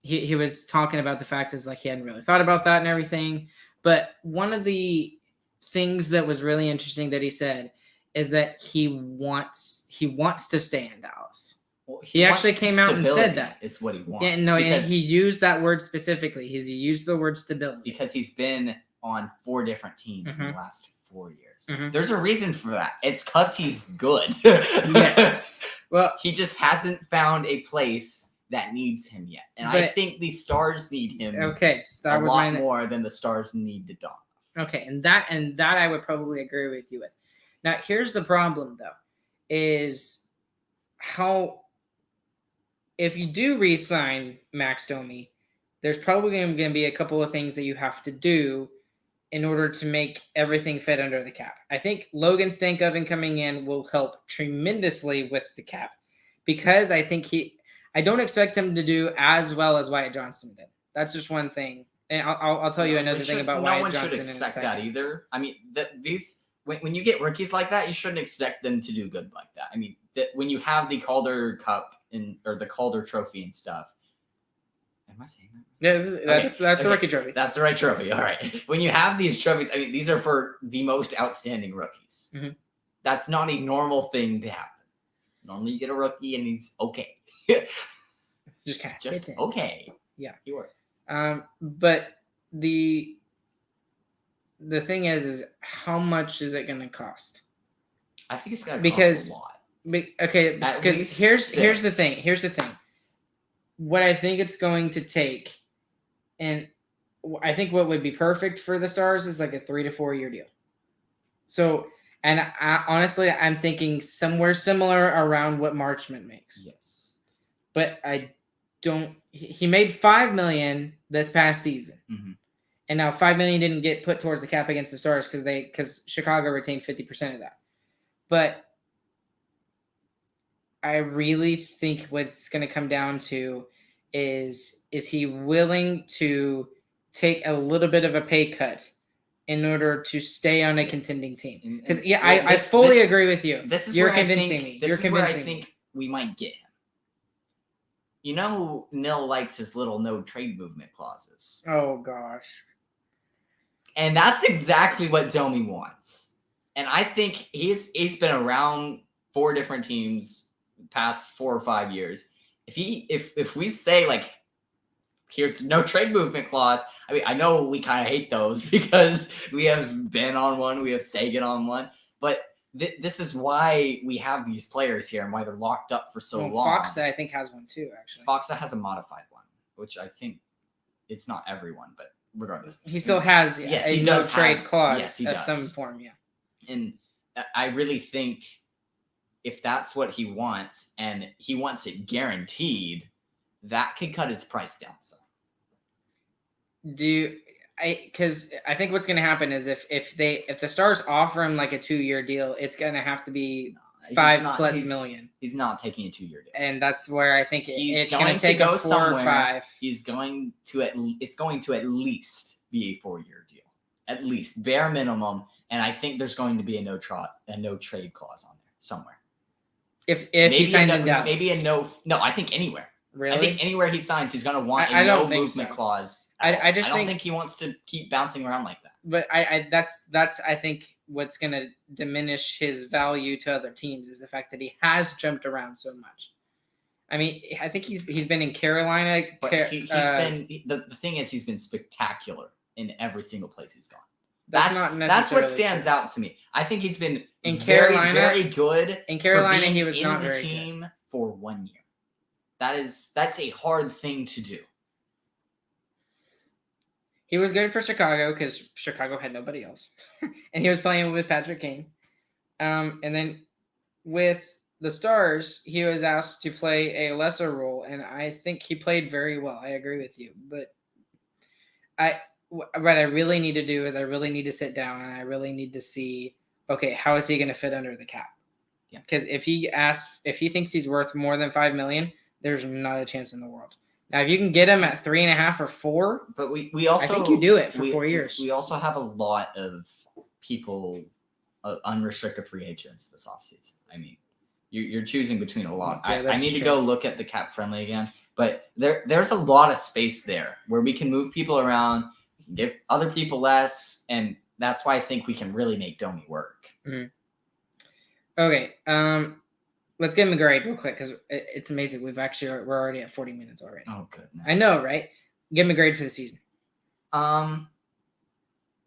A: he was talking about the fact is like he hadn't really thought about that and everything. But one of the things that was really interesting that he said is that he wants to stay in Dallas.
B: Well,
A: he actually came out and said that.
B: Is what he wants.
A: Yeah, no, and he used that word specifically. He used the word stability.
B: Because he's been on 4 different teams
A: mm-hmm.
B: in the last 4 years.
A: Mm-hmm.
B: There's a reason for that. It's because he's good.
A: Yes. Well,
B: he just hasn't found a place that needs him yet. And I think the Stars need him a lot more than the Stars need the Dodonov.
A: Okay, and that I would probably agree with you with. Now, here's the problem, though, is how if you do re-sign Max Domi, there's probably going to be a couple of things that you have to do in order to make everything fit under the cap. I think Logan Stankoven coming in will help tremendously with the cap because I think I don't expect him to do as well as Wyatt Johnston did. That's just one thing. And I'll tell you another thing about Wyatt Johnston. No one should
B: expect that either. I mean, when you get rookies like that, you shouldn't expect them to do good like that. I mean, when you have the Calder Cup or the Calder Trophy and stuff, Am I saying that?
A: Yeah, that's the rookie trophy.
B: That's the right trophy. All right. When you have these trophies, I mean, these are for the most outstanding rookies.
A: Mhm.
B: That's not a normal thing to happen. Normally, you get a rookie and he's okay.
A: Just kind of
B: Just okay.
A: Yeah.
B: You are.
A: But the thing is how much is it going to cost?
B: I think it's going to
A: Because
B: cost a lot.
A: Okay,
B: At
A: because
B: least
A: here's the
B: 6.
A: thing. Here's the thing. What I think it's going to take, and I think what would be perfect for the Stars is like a 3 to 4 year deal. So, and honestly, I'm thinking somewhere similar around what Marchment makes.
B: Yes.
A: But I don't. He made $5 million this past season, and now $5 million didn't get put towards the cap against the Stars because Chicago retained 50% of that. But I really think what's going to come down to is he willing to take a little bit of a pay cut in order to stay on a contending team? Because I fully agree with you. You're convincing me.
B: This is where I think we might get him. You know, Nil likes his little no trade movement clauses.
A: Oh gosh.
B: And that's exactly what Domi wants. And I think he's been around 4 different teams past 4 or 5 years. If we say like, here's no trade movement clause. I mean, I know we kind of hate those because we have Ben on one, we have Sagan on one, but this is why we have these players here and why they're locked up for so long.
A: Faksa, I think, has one too, actually.
B: Faksa has a modified one, which I think it's not everyone, but regardless.
A: He still has a no trade clause of some form, yeah.
B: And I really think if that's what he wants and he wants it guaranteed, that could cut his price down some.
A: Because I think what's going to happen is if the Stars offer him like a 2-year deal, it's going to have to be $5+ million.
B: He's not taking a 2-year deal,
A: and that's where I think it's
B: going
A: to take
B: go
A: a 4 or 5.
B: It's going to at least be a 4-year deal, at least bare minimum. And I think there's going to be a no trade clause on there somewhere.
A: If he signs in Dallas,
B: maybe a no. I think anywhere.
A: Really?
B: I think anywhere he signs, he's going to want a no movement clause. I don't think he wants to keep bouncing around like that.
A: But that's I think what's going to diminish his value to other teams is the fact that he has jumped around so much. I mean, I think he's been in Carolina.
B: But he's been the thing is he's been spectacular in every single place he's gone. That's what stands out to me. I think he's been in Carolina, very good.
A: In Carolina, he was not very
B: team
A: good.
B: For 1 year. That's a hard thing to do.
A: He was good for Chicago because Chicago had nobody else, and he was playing with Patrick Kane. And then with the Stars, he was asked to play a lesser role, and I think he played very well. I agree with you, but what I really need to do is I really need to sit down and I really need to see, okay, how is he going to fit under the cap?
B: Yeah.
A: Because if he thinks he's worth more than $5 million, there's not a chance in the world. Now, if you can get him at 3.5 or 4,
B: but we also,
A: I think you do it for 4 years.
B: We also have a lot of people, unrestricted free agents this offseason. I mean, you're choosing between a lot.
A: Yeah,
B: I need to go look at the cap friendly again, but there's a lot of space there where we can move people around, we can give other people less, and that's why I think we can really make Domi work.
A: Mm-hmm. Okay, let's give him a grade real quick because it's amazing. We're already at 40 minutes already.
B: Oh goodness!
A: I know, right? Give him a grade for the season.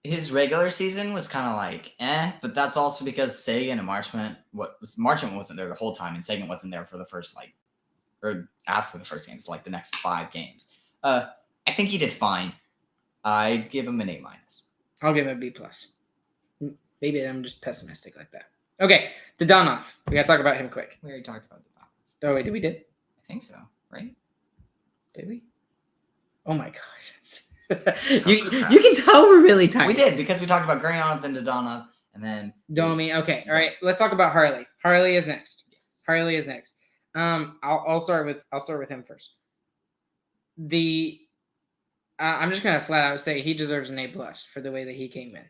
B: His regular season was kind of like but that's also because Sagan and Marchment wasn't there the whole time, and Sagan wasn't there for the first or after the first games, like the next 5 games. I think he did fine. I'd give him an A-.
A: I'll give him a B+. Maybe I'm just pessimistic like that. Okay, Dadonov. We gotta talk about him quick.
B: We already talked about Dadonov.
A: Oh wait, did we? I
B: think so, right?
A: Did we? Oh my gosh. You can tell we're really tired.
B: We did because we talked about Gurianov, then Dadonov, and then
A: Domi. Okay, all right. Let's talk about Harley. Harley is next. Yes. Harley is next. I'll start with him first. I'm just gonna flat out say he deserves an A+ for the way that he came in,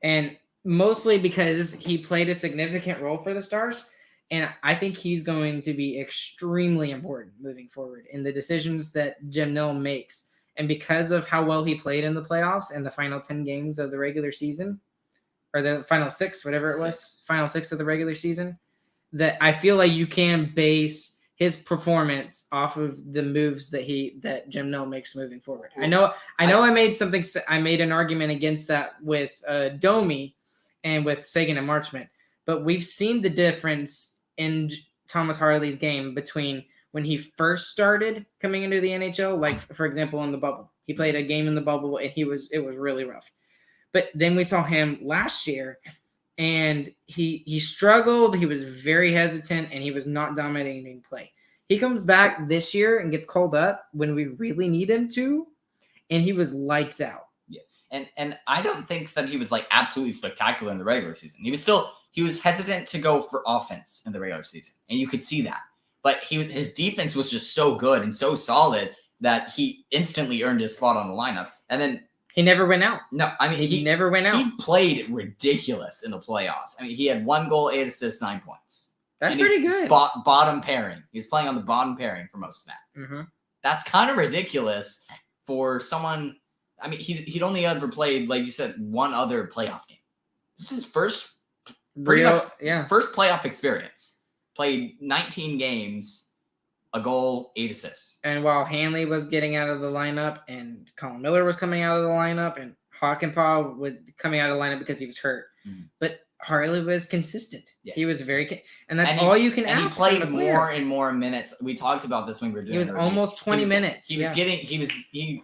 A: and mostly because he played a significant role for the Stars, And I think he's going to be extremely important moving forward in the decisions that Jim Nill makes. And because of how well he played in the playoffs and the final 10 games of the regular season, or the final 6, whatever it was, final 6 of the regular season, that I feel like you can base his performance off of the moves that Jim Nill makes moving forward. I know I made an argument against that with Domi and with Sagan and Marchment, but we've seen the difference in Thomas Harley's game between when he first started coming into the NHL, like for example in the bubble. He played a game in the bubble and it was really rough. But then we saw him last year and he struggled. He was very hesitant and he was not dominating play. He comes back this year and gets called up when we really need him to, and he was lights out.
B: Yeah. And I don't think that he was like absolutely spectacular in the regular season. He was hesitant to go for offense in the regular season, and you could see that. But his defense was just so good and so solid that he instantly earned his spot on the lineup. And then
A: he never went out.
B: No, I mean
A: he never went out.
B: He played ridiculous in the playoffs. I mean, he had 1 goal, 8 assists, 9 points.
A: That's pretty good.
B: Bottom pairing. He was playing on the bottom pairing for most of that.
A: Mm-hmm.
B: That's kind of ridiculous for someone. I mean, he'd only ever played, like you said, 1 other playoff game. This is his first playoff experience. Played 19 games, a goal, 8 assists.
A: And while Hanley was getting out of the lineup and Colin Miller was coming out of the lineup and Hakanpää was coming out of the lineup because he was hurt.
B: Mm-hmm.
A: But Harley was consistent. Yes. He was and that's all you can ask.
B: He played more and more minutes. We talked about this when we were doing.
A: He was almost 20 minutes.
B: He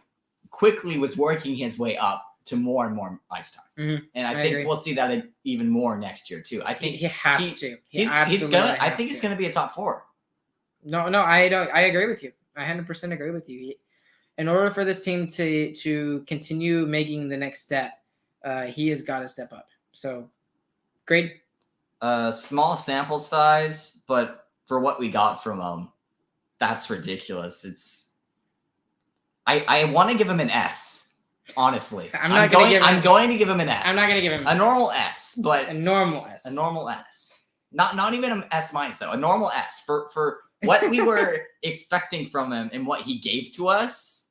B: quickly was working his way up to more and more ice time.
A: Mm-hmm.
B: And I think we'll see that even more next year too. I think
A: he has to.
B: I think he's gonna be a top 4.
A: No, I don't. I agree with you. I 100% agree with you. In order for this team to continue making the next step, he has got to step up. So. Great.
B: Small sample size, but for what we got from him, that's ridiculous. I want to give him an S, honestly.
A: I'm
B: going to give him an S.
A: I'm not going to give him
B: a normal S, but
A: a normal S.
B: A normal S. Not even an S minus though. A normal S for what we were expecting from him and what he gave to us.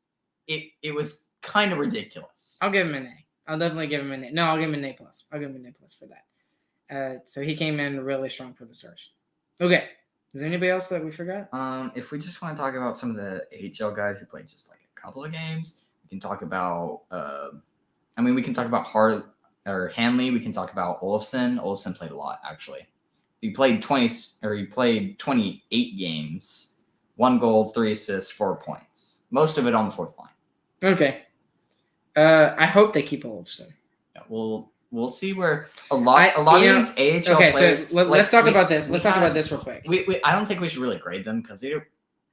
B: It was kind of ridiculous.
A: I'll give him an A. I'll definitely give him an A. No, I'll give him an A+. I'll give him an A+ for that. So he came in really strong for the Stars. Okay. Is there anybody else that we forgot?
B: If we just want to talk about some of the AHL guys who played just like a couple of games, we can talk about. We can talk about Hanley. We can talk about Olofsson. Olofsson played a lot actually. He played 28 games, 1 goal, 3 assists, 4 points. Most of it on the 4th line.
A: Okay. I hope they keep Olofsson.
B: Yeah, We'll see where a lot of these AHL players.
A: So let's talk about this. Let's talk about this real quick.
B: I don't think we should really grade them because we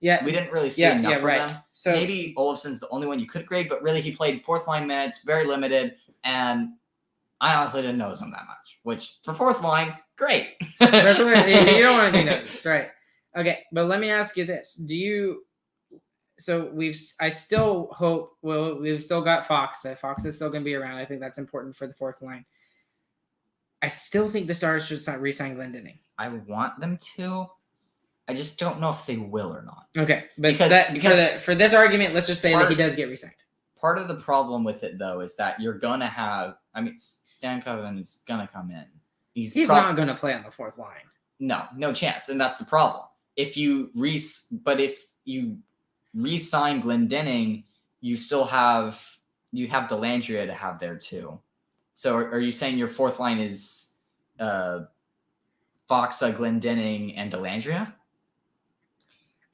B: didn't really see enough of them.
A: So
B: maybe Olofsson's the only one you could grade, but really he played 4th line minutes, very limited, and I honestly didn't notice him that much. Which for 4th line, great.
A: That's what you don't want to be noticed, right? Okay, but let me ask you this: I still hope. Well, we've still got Fox. That Fox is still going to be around. I think that's important for the 4th line. I still think the Stars should re-sign Glendening.
B: I want them to. I just don't know if they will or not.
A: Okay, but for this argument, let's just say that he does get re-signed.
B: Part of the problem with it, though, is that you're gonna have. I mean, Stan Coven is gonna come in.
A: He's not gonna play on the 4th line.
B: No chance, and that's the problem. If you re-sign Glendening, you have Dellandrea to have there too. So are you saying your 4th line is Faksa, Glendening, and Dellandrea?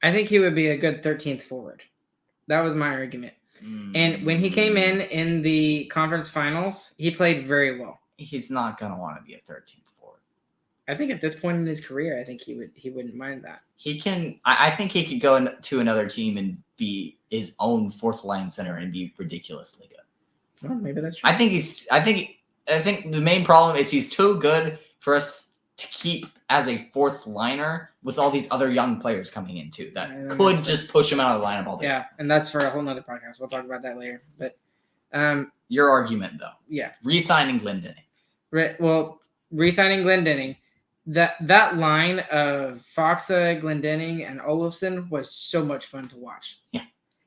A: I think he would be a good 13th forward. That was my argument. And when he came in the conference finals, he played very well.
B: He's not going to want to be a 13th forward.
A: I think at this point in his career, I think he wouldn't mind that.
B: He can. I think he could go to another team and be his own 4th line center and be ridiculously good.
A: Well, maybe that's true.
B: I think the main problem is he's too good for us to keep as a 4th liner with all these other young players coming in too that could just push him out of the lineup all day.
A: Yeah, and that's for a whole nother podcast. We'll talk about that later. But
B: your argument though,
A: yeah,
B: re-signing Glendening.
A: Re-signing Glendening that line of Foxa, Glendening, and Olofsson was so much fun to watch.
B: Yeah.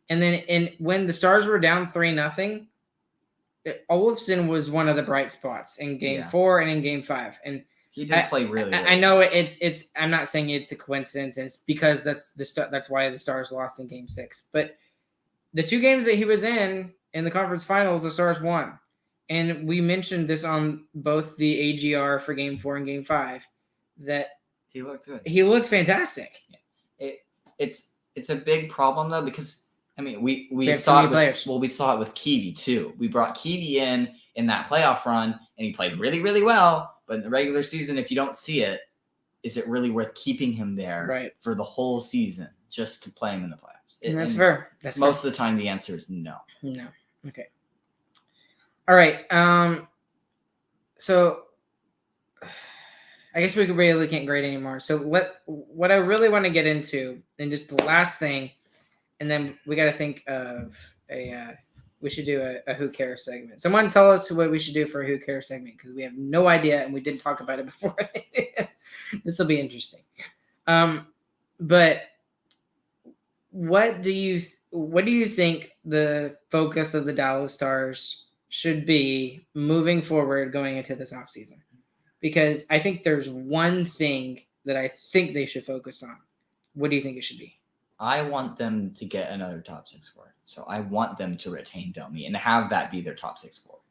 A: And then when the Stars were down 3-0, Olofsson was one of the bright spots in Game 4 and in Game 5. And
B: he did play really well.
A: I know it's. I'm not saying it's a coincidence. It's because that's why the Stars lost in Game 6. But the 2 games that he was in the conference finals, the Stars won. And we mentioned this on both the AGR for Game 4 and Game 5 that
B: he looked good.
A: He looked fantastic.
B: Yeah. It's a big problem though, because I mean we saw it we saw it with Kiwi too. We brought Kiwi in that playoff run, and he played really, really well. But in the regular season, if you don't see it, is it really worth keeping him there for the whole season just to play him in the playoffs?
A: That's fair. That's
B: most of the time the answer is no.
A: No. Okay. All right. So I guess we really can't grade anymore. So what I really want to get into, and just the last thing, and then we got to think of we should do a Who Cares segment. Someone tell us what we should do for a Who Cares segment, because we have no idea and we didn't talk about it before. This will be interesting. But what do you think the focus of the Dallas Stars should be moving forward going into this offseason? Because I think there's one thing that I think they should focus on. What do you think it should be?
B: I want them to get another top 6 forward. So I want them to retain Domi and have that be their top 6 forward.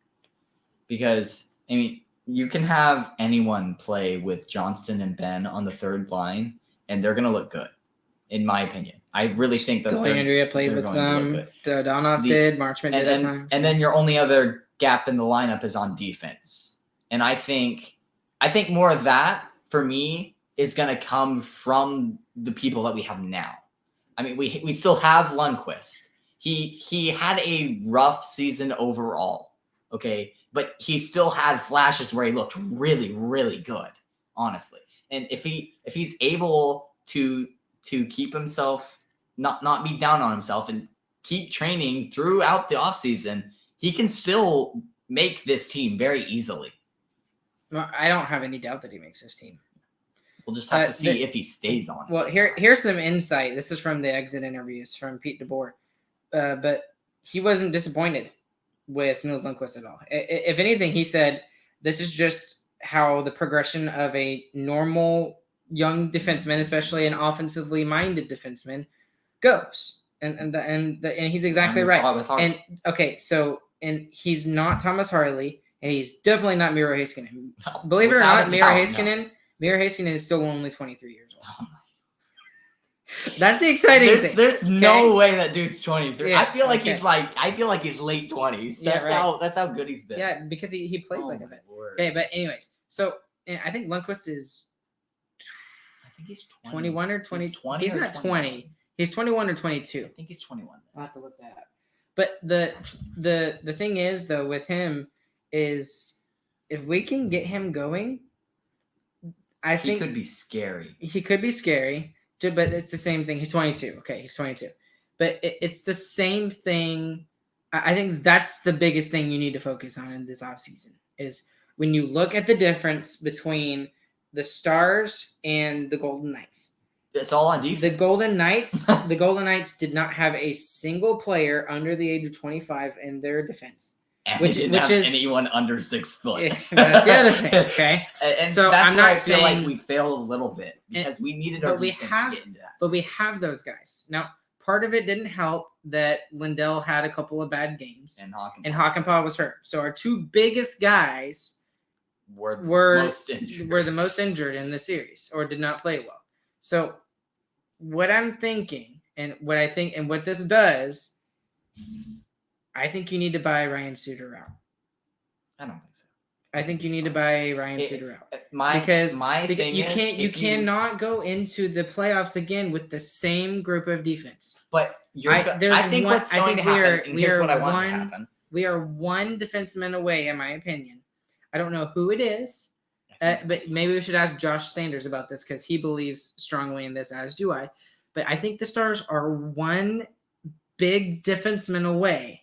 B: Because, I mean, you can have anyone play with Johnston and Ben on the third line, and they're going to look good, in my opinion. I really think that
A: Andrea played with them. Donov did. Marchment did at times.
B: And then your only other gap in the lineup is on defense. And I think more of that, for me, is going to come from the people that we have now. I mean, we still have Lundqvist. He had a rough season overall, okay? But he still had flashes where he looked really, really good, honestly. And if he's able to keep himself, not be down on himself and keep training throughout the offseason, he can still make this team very easily.
A: Well, I don't have any doubt that he makes this team.
B: We'll just have to see if he stays on.
A: Well, here's some insight. This is from the exit interviews from Pete DeBoer. But he wasn't disappointed with Nils Lundqvist at all. If anything, he said this is just how the progression of a normal young defenseman, especially an offensively minded defenseman, goes. And he's exactly right. And okay, so he's not Thomas Harley, and he's definitely not Miro Heiskanen. No, believe it or not, Miro Heiskanen is still only 23 years old. Oh, that's the exciting thing.
B: There's no way that dude's 23. Yeah, I feel like he's late 20s. That's how good he's been.
A: Yeah, because he plays like a vet. Okay, but anyways, so I think Lundqvist is.
B: I think he's
A: 21 or 20. He's not 20. He's 21 or 22.
B: I think he's 21.
A: I'll have to look that up. But the thing is though with him is if we can get him going, I think
B: he could be scary.
A: He could be scary. But it's the same thing. He's 22. Okay, he's 22. But it's the same thing. I think that's the biggest thing you need to focus on in this offseason is when you look at the difference between the Stars and the Golden Knights.
B: It's all on defense.
A: The Golden Knights did not have a single player under the age of 25 in their defense.
B: And which is anyone under 6 foot.
A: That's the other thing, okay?
B: And so that's why I feel like we failed a little bit because we needed our defense to get into that.
A: But we have those guys. Now, part of it didn't help that Lindell had a couple of bad games. And Hakanpää was hurt. So our 2 biggest guys were the most injured in the series or did not play well. So what I'm thinking and what this does, I think you need to buy Ryan Suter out.
B: I don't think so.
A: I think you need to buy Ryan Suter out. You cannot go into the playoffs again with the same group of defense.
B: But I think what's going to happen. Here's what I want to happen.
A: We are one defenseman away, in my opinion. I don't know who it is, but maybe we should ask Josh Sanders about this because he believes strongly in this, as do I. But I think the Stars are one big defenseman away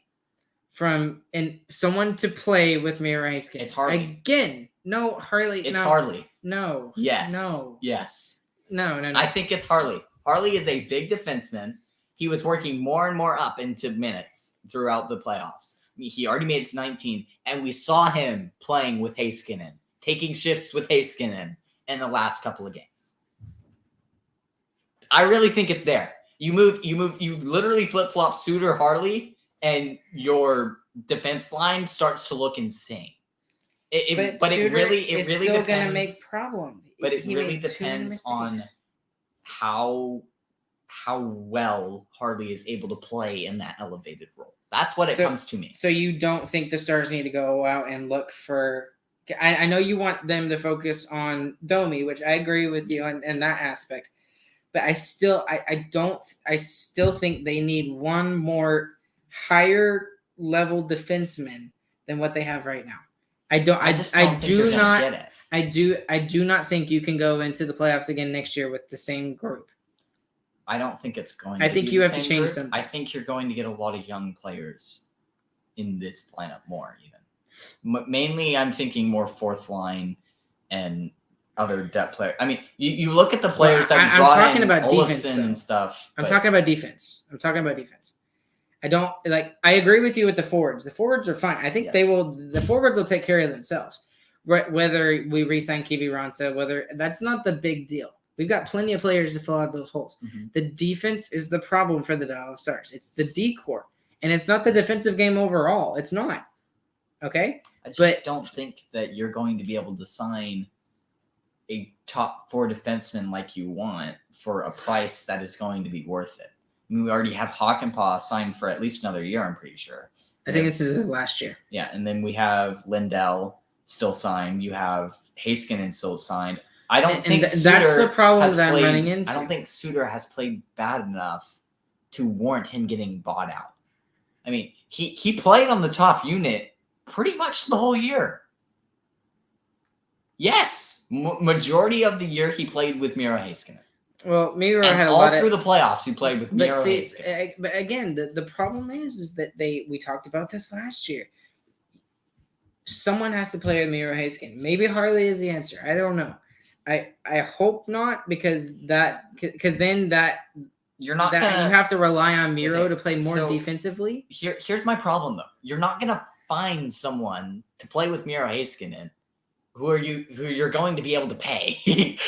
A: from someone to play with Miro Heiskanen.
B: It's hard.
A: Again, No, Harley.
B: It's
A: no,
B: Harley.
A: No.
B: Yes.
A: No.
B: Yes.
A: No.
B: I think it's Harley. Harley is a big defenseman. He was working more and more up into minutes throughout the playoffs. I mean, he already made it to 19, and we saw him playing with Heiskanen, taking shifts with Heiskanen in the last couple of games. I really think it's there. You literally flip-flop Suter Harley, and your defense line starts to look insane. But it really
A: still
B: depends.
A: Gonna make problem.
B: But it
A: He
B: really
A: made two
B: depends on
A: mistakes.
B: how well Harley is able to play in that elevated role. That's what it comes to me.
A: So you don't think the Stars need to go out and look for? I know you want them to focus on Domi, which I agree with you in that aspect. But I still think they need one more higher level defenseman than what they have right now. I do not think you can go into the playoffs again next year with the same group.
B: I don't think it's going.
A: I think you have to change something.
B: I think you're going to get a lot of young players in this lineup more. Even mainly, I'm thinking more fourth line and other depth players. I mean, you look at the players that we brought
A: talking
B: in,
A: about
B: Olofsson
A: defense,
B: and stuff.
A: I'm talking about defense. I don't like. I agree with you with the forwards. The forwards are fine. I think they will. The forwards will take care of themselves. Whether we re-sign Kiwi Raanta, that's not the big deal. We've got plenty of players to fill out those holes. Mm-hmm. The defense is the problem for the Dallas Stars. It's the D-core, and it's not the defensive game overall. It's not. Okay?
B: I just don't think that you're going to be able to sign a top 4 defenseman like you want for a price that is going to be worth it. I mean, we already have Hakanpää signed for at least another year, I'm pretty sure.
A: I think this is his last year.
B: Yeah, and then we have Lindell still signed. You have Heiskanen still signed. I don't think
A: that's the problem that I'm running into.
B: I don't think Suter has played bad enough to warrant him getting bought out. I mean, he played on the top unit pretty much the whole year. Yes, majority of the year he played with Miro Heiskanen.
A: Well, Miro had
B: all through the playoffs he played with Miro Heiskanen.
A: But again, the problem is that we talked about this last year. Someone has to play with Miro Heiskanen. Maybe Harley is the answer. I don't know. I hope not, because then
B: you're not
A: you have to rely on Miro to play more defensively.
B: Here's my problem though. You're not gonna find someone to play with Miro Heiskanen who you're going to be able to pay.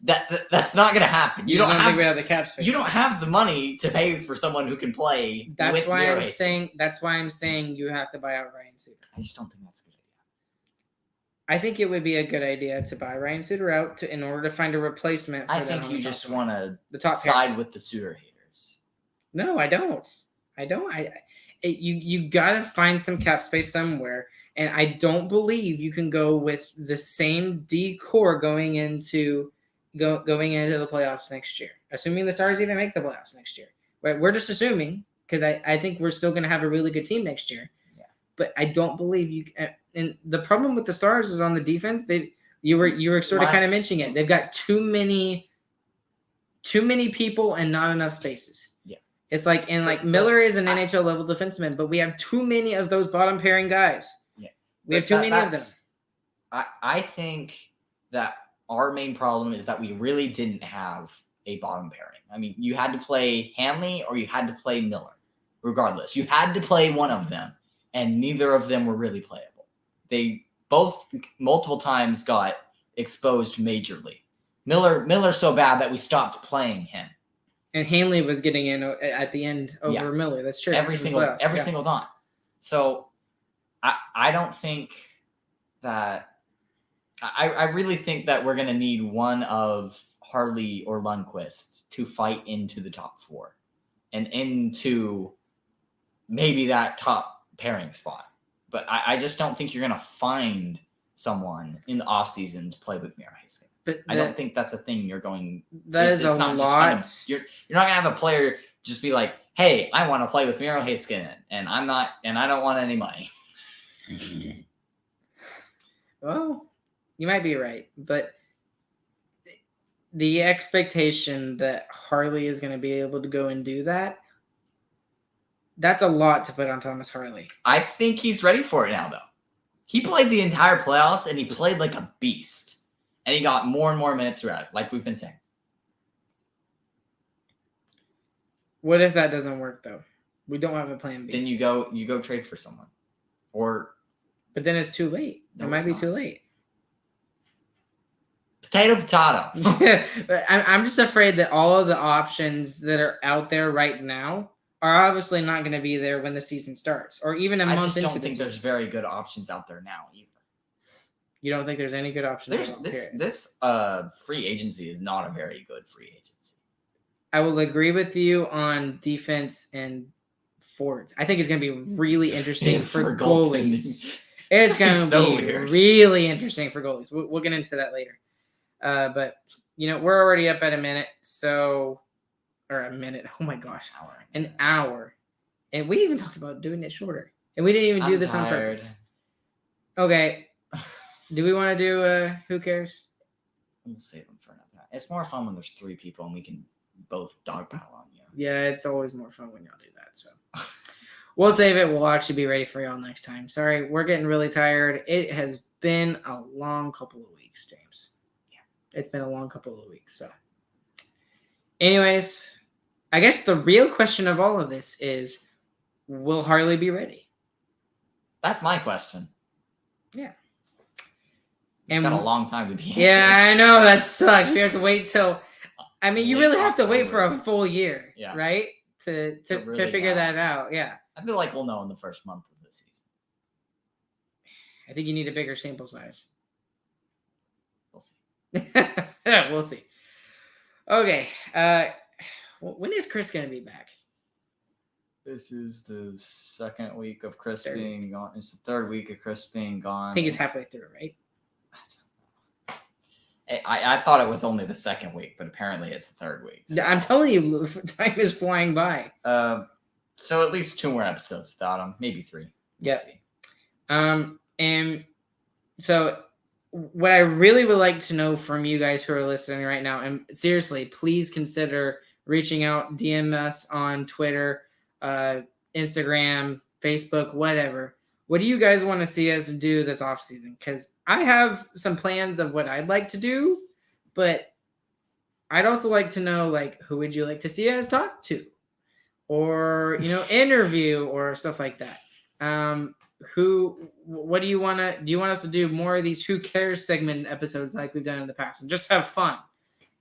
B: That's not gonna happen. You don't think we have the cap space. You don't have the money to pay for someone who can play.
A: That's why I'm saying you have to buy out Ryan Suter.
B: I just don't think that's a good idea.
A: I think it would be a good idea to buy Ryan Suter out in order to find a replacement for
B: I think you just want to
A: side
B: pair with the Suter haters.
A: No, I don't. You got to find some cap space somewhere, and I don't believe you can go with the same D core going into the playoffs next year. Assuming the Stars even make the playoffs next year. Right? We're just assuming, because I think we're still going to have a really good team next year. Yeah. But I don't believe you. And the problem with the Stars is on the defense. You were sort of kind of mentioning it. They've got too many people and not enough spaces. Yeah, it's like Miller is an NHL level defenseman, but we have too many of those bottom pairing guys. Yeah, we have too many of them.
B: I think that our main problem is that we really didn't have a bottom pairing. I mean, you had to play Hanley or you had to play Miller. Regardless, you had to play one of them, and neither of them were really playable. They both multiple times got exposed majorly. Miller's so bad that we stopped playing him.
A: And Hanley was getting in at the end over Miller. That's true.
B: Every single time. So I don't think that I really think that we're gonna need one of Harley or Lundqvist to fight into the top 4 and into maybe that top pairing spot. But I just don't think you're going to find someone in the offseason to play with Miro Heiskanen. But I don't think that's a thing you're going.
A: That is a lot.
B: You're not going to have a player just be like, "Hey, I want to play with Miro Heiskanen, and I don't want any money."
A: Well, you might be right, but the expectation that Harley is going to be able to go and do that's a lot to put on Thomas Harley.
B: I think he's ready for it now, though. He played the entire playoffs, and he played like a beast. And he got more and more minutes throughout, like we've been saying.
A: What if that doesn't work though? We don't have a plan B.
B: Then you go trade for someone, or
A: But then it's too late.
B: No,
A: It might
B: it's
A: be
B: not.
A: too late.
B: potato.
A: But I'm just afraid that all of the options that are out there right now are obviously not going to be there when the season starts, or even a
B: I
A: month
B: just
A: into
B: don't
A: the
B: think there's
A: season.
B: very good options out there now either.
A: You don't think there's any good options?
B: There's
A: at all,
B: this
A: period?
B: this free agency is not a very good free agency.
A: I will agree with you on defense and forwards. I think it's going to be really interesting for
B: goaltending.
A: goalies. It's going to
B: So
A: be
B: weird.
A: really interesting for goalies. We'll get into that later. But we're already up at a minute, or a minute. Oh my gosh, an hour, and we even talked about doing it shorter, and we didn't even do this on purpose. Okay, do we want to do who cares?
B: We'll save them for another time. It's more fun when there's 3 people and we can both dogpile on you.
A: Yeah, it's always more fun when y'all do that. So we'll save it. We'll actually be ready for y'all next time. Sorry, we're getting really tired. It has been a long couple of weeks, James. Yeah, it's been a long couple of weeks. So, anyways, I guess the real question of all of this is, will Harley be ready?
B: That's my question.
A: Yeah.
B: It's got a long time to be answered.
A: Yeah, I know that sucks. We have to wait till. I mean, you
B: Late
A: really have to wait for a
B: October.
A: full year,
B: Yeah.
A: right? To
B: really
A: figure
B: know.
A: that out. Yeah,
B: I feel like we'll know in the first month of the season.
A: I think you need a bigger sample size.
B: We'll see.
A: We'll see. Okay. When is Chris gonna be back?
B: This is the second week of Chris
A: Third.
B: being gone. It's the third week of Chris being gone.
A: I think he's halfway through, right?
B: I thought it was only the second week, but apparently it's the third week. So,
A: I'm telling you, time is flying by.
B: so at least 2 more episodes without him, maybe 3. We'll
A: Yep.
B: see.
A: And so what I really would like to know from you guys who are listening right now, and seriously, please consider reaching out, DM us on Twitter, Instagram, Facebook, whatever. What do you guys want to see us do this offseason? Because I have some plans of what I'd like to do, but I'd also like to know, like, who would you like to see us talk to? Or, interview or stuff like that. What do you want us to do more of these Who Cares segment episodes like we've done in the past and just have fun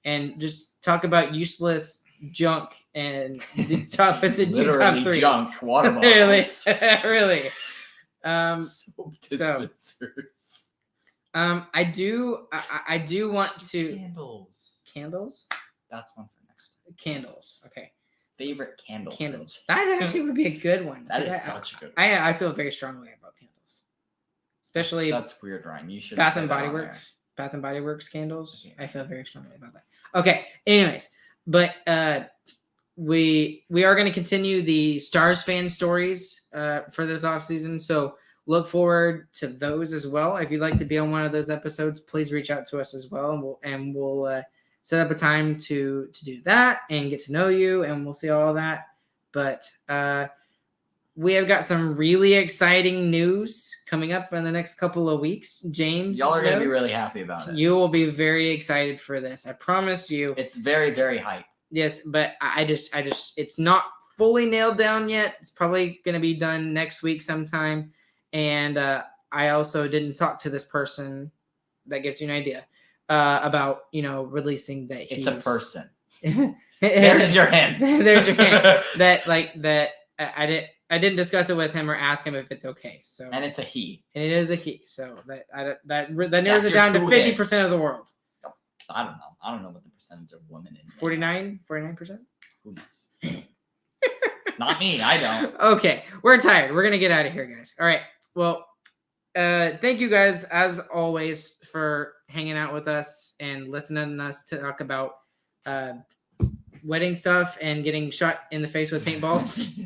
A: and just talk about useless junk and the top 3.
B: Literally junk water
A: really,
B: bottles.
A: really.
B: Soap dispensers.
A: I do want to
B: Candles.
A: candles.
B: That's one for next time.
A: Candles. Okay,
B: Favorite candle
A: candles.
B: scent.
A: That actually would be a good one.
B: That is
A: 'cause
B: such a good one.
A: I feel very strongly about candles, especially
B: That's weird, Ryan. You should
A: Bath and Body Works. Bath and Body Works candles.
B: Okay.
A: I feel very strongly about that. Okay. Anyways, but we are going to continue the Stars fan stories for this offseason. So look forward to those as well. If you'd like to be on one of those episodes, please reach out to us as well, and we'll set up a time to do that and get to know you, and we'll see all that. But we have got some really exciting news coming up in the next couple of weeks. James,
B: Y'all are going to be
A: knows.
B: really happy about it.
A: You will be very excited for this. I promise you.
B: It's very, very hype.
A: Yes, but I just, it's not fully nailed down yet. It's probably going to be done next week sometime. And I also didn't talk to this person. That gives you an idea about, releasing that.
B: It's a person.
A: There's
B: There's your hint.
A: There's your hint. That I didn't discuss it with him or ask him if it's okay. So
B: And it's a he.
A: and it is a he. So that narrows
B: That's
A: it
B: your
A: down to
B: 2
A: 50%
B: hints.
A: of the world.
B: I don't know. I don't know what the percentage of women in
A: 49%.
B: Who knows? Not me. I don't.
A: Okay, we're tired. We're gonna get out of here, guys. All right. Well, thank you guys as always for hanging out with us and listening to us talk about wedding stuff and getting shot in the face with paintballs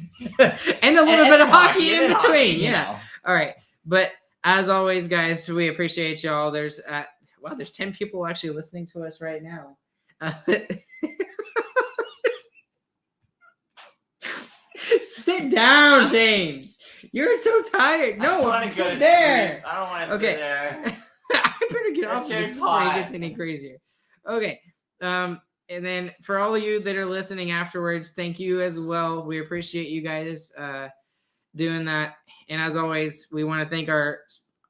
A: and a little bit of hockey in between. Yeah. All right. But as always, guys, we appreciate y'all. There's 10 people actually listening to us right now. Sit down, James. You're so tired.
B: I
A: No,
B: want to go
A: sit
B: to
A: there.
B: sleep. I don't want to
A: Okay.
B: sit there.
A: I better get
B: That
A: off
B: chair's
A: this before it
B: hot.
A: gets any crazier. Okay. And then for all of you that are listening afterwards, thank you as well. We appreciate you guys doing that. And as always, we want to thank our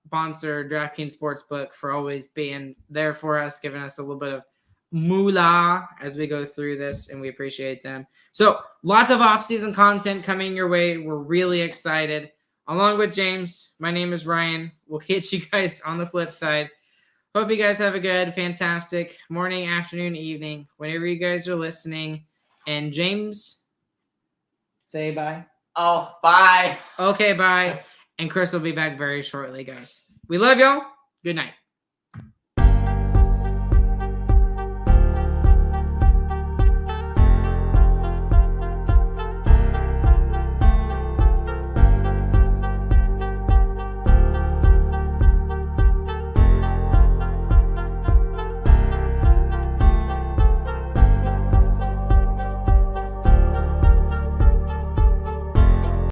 A: sponsor, DraftKings Sportsbook, for always being there for us, giving us a little bit of moolah as we go through this, and we appreciate them. So lots of off-season content coming your way. We're really excited. Along with James, my name is Ryan. We'll catch you guys on the flip side. Hope you guys have a good, fantastic morning, afternoon, evening, whenever you guys are listening. And James, say bye.
B: Oh, bye.
A: Okay, bye. And Chris will be back very shortly, guys. We love y'all. Good night.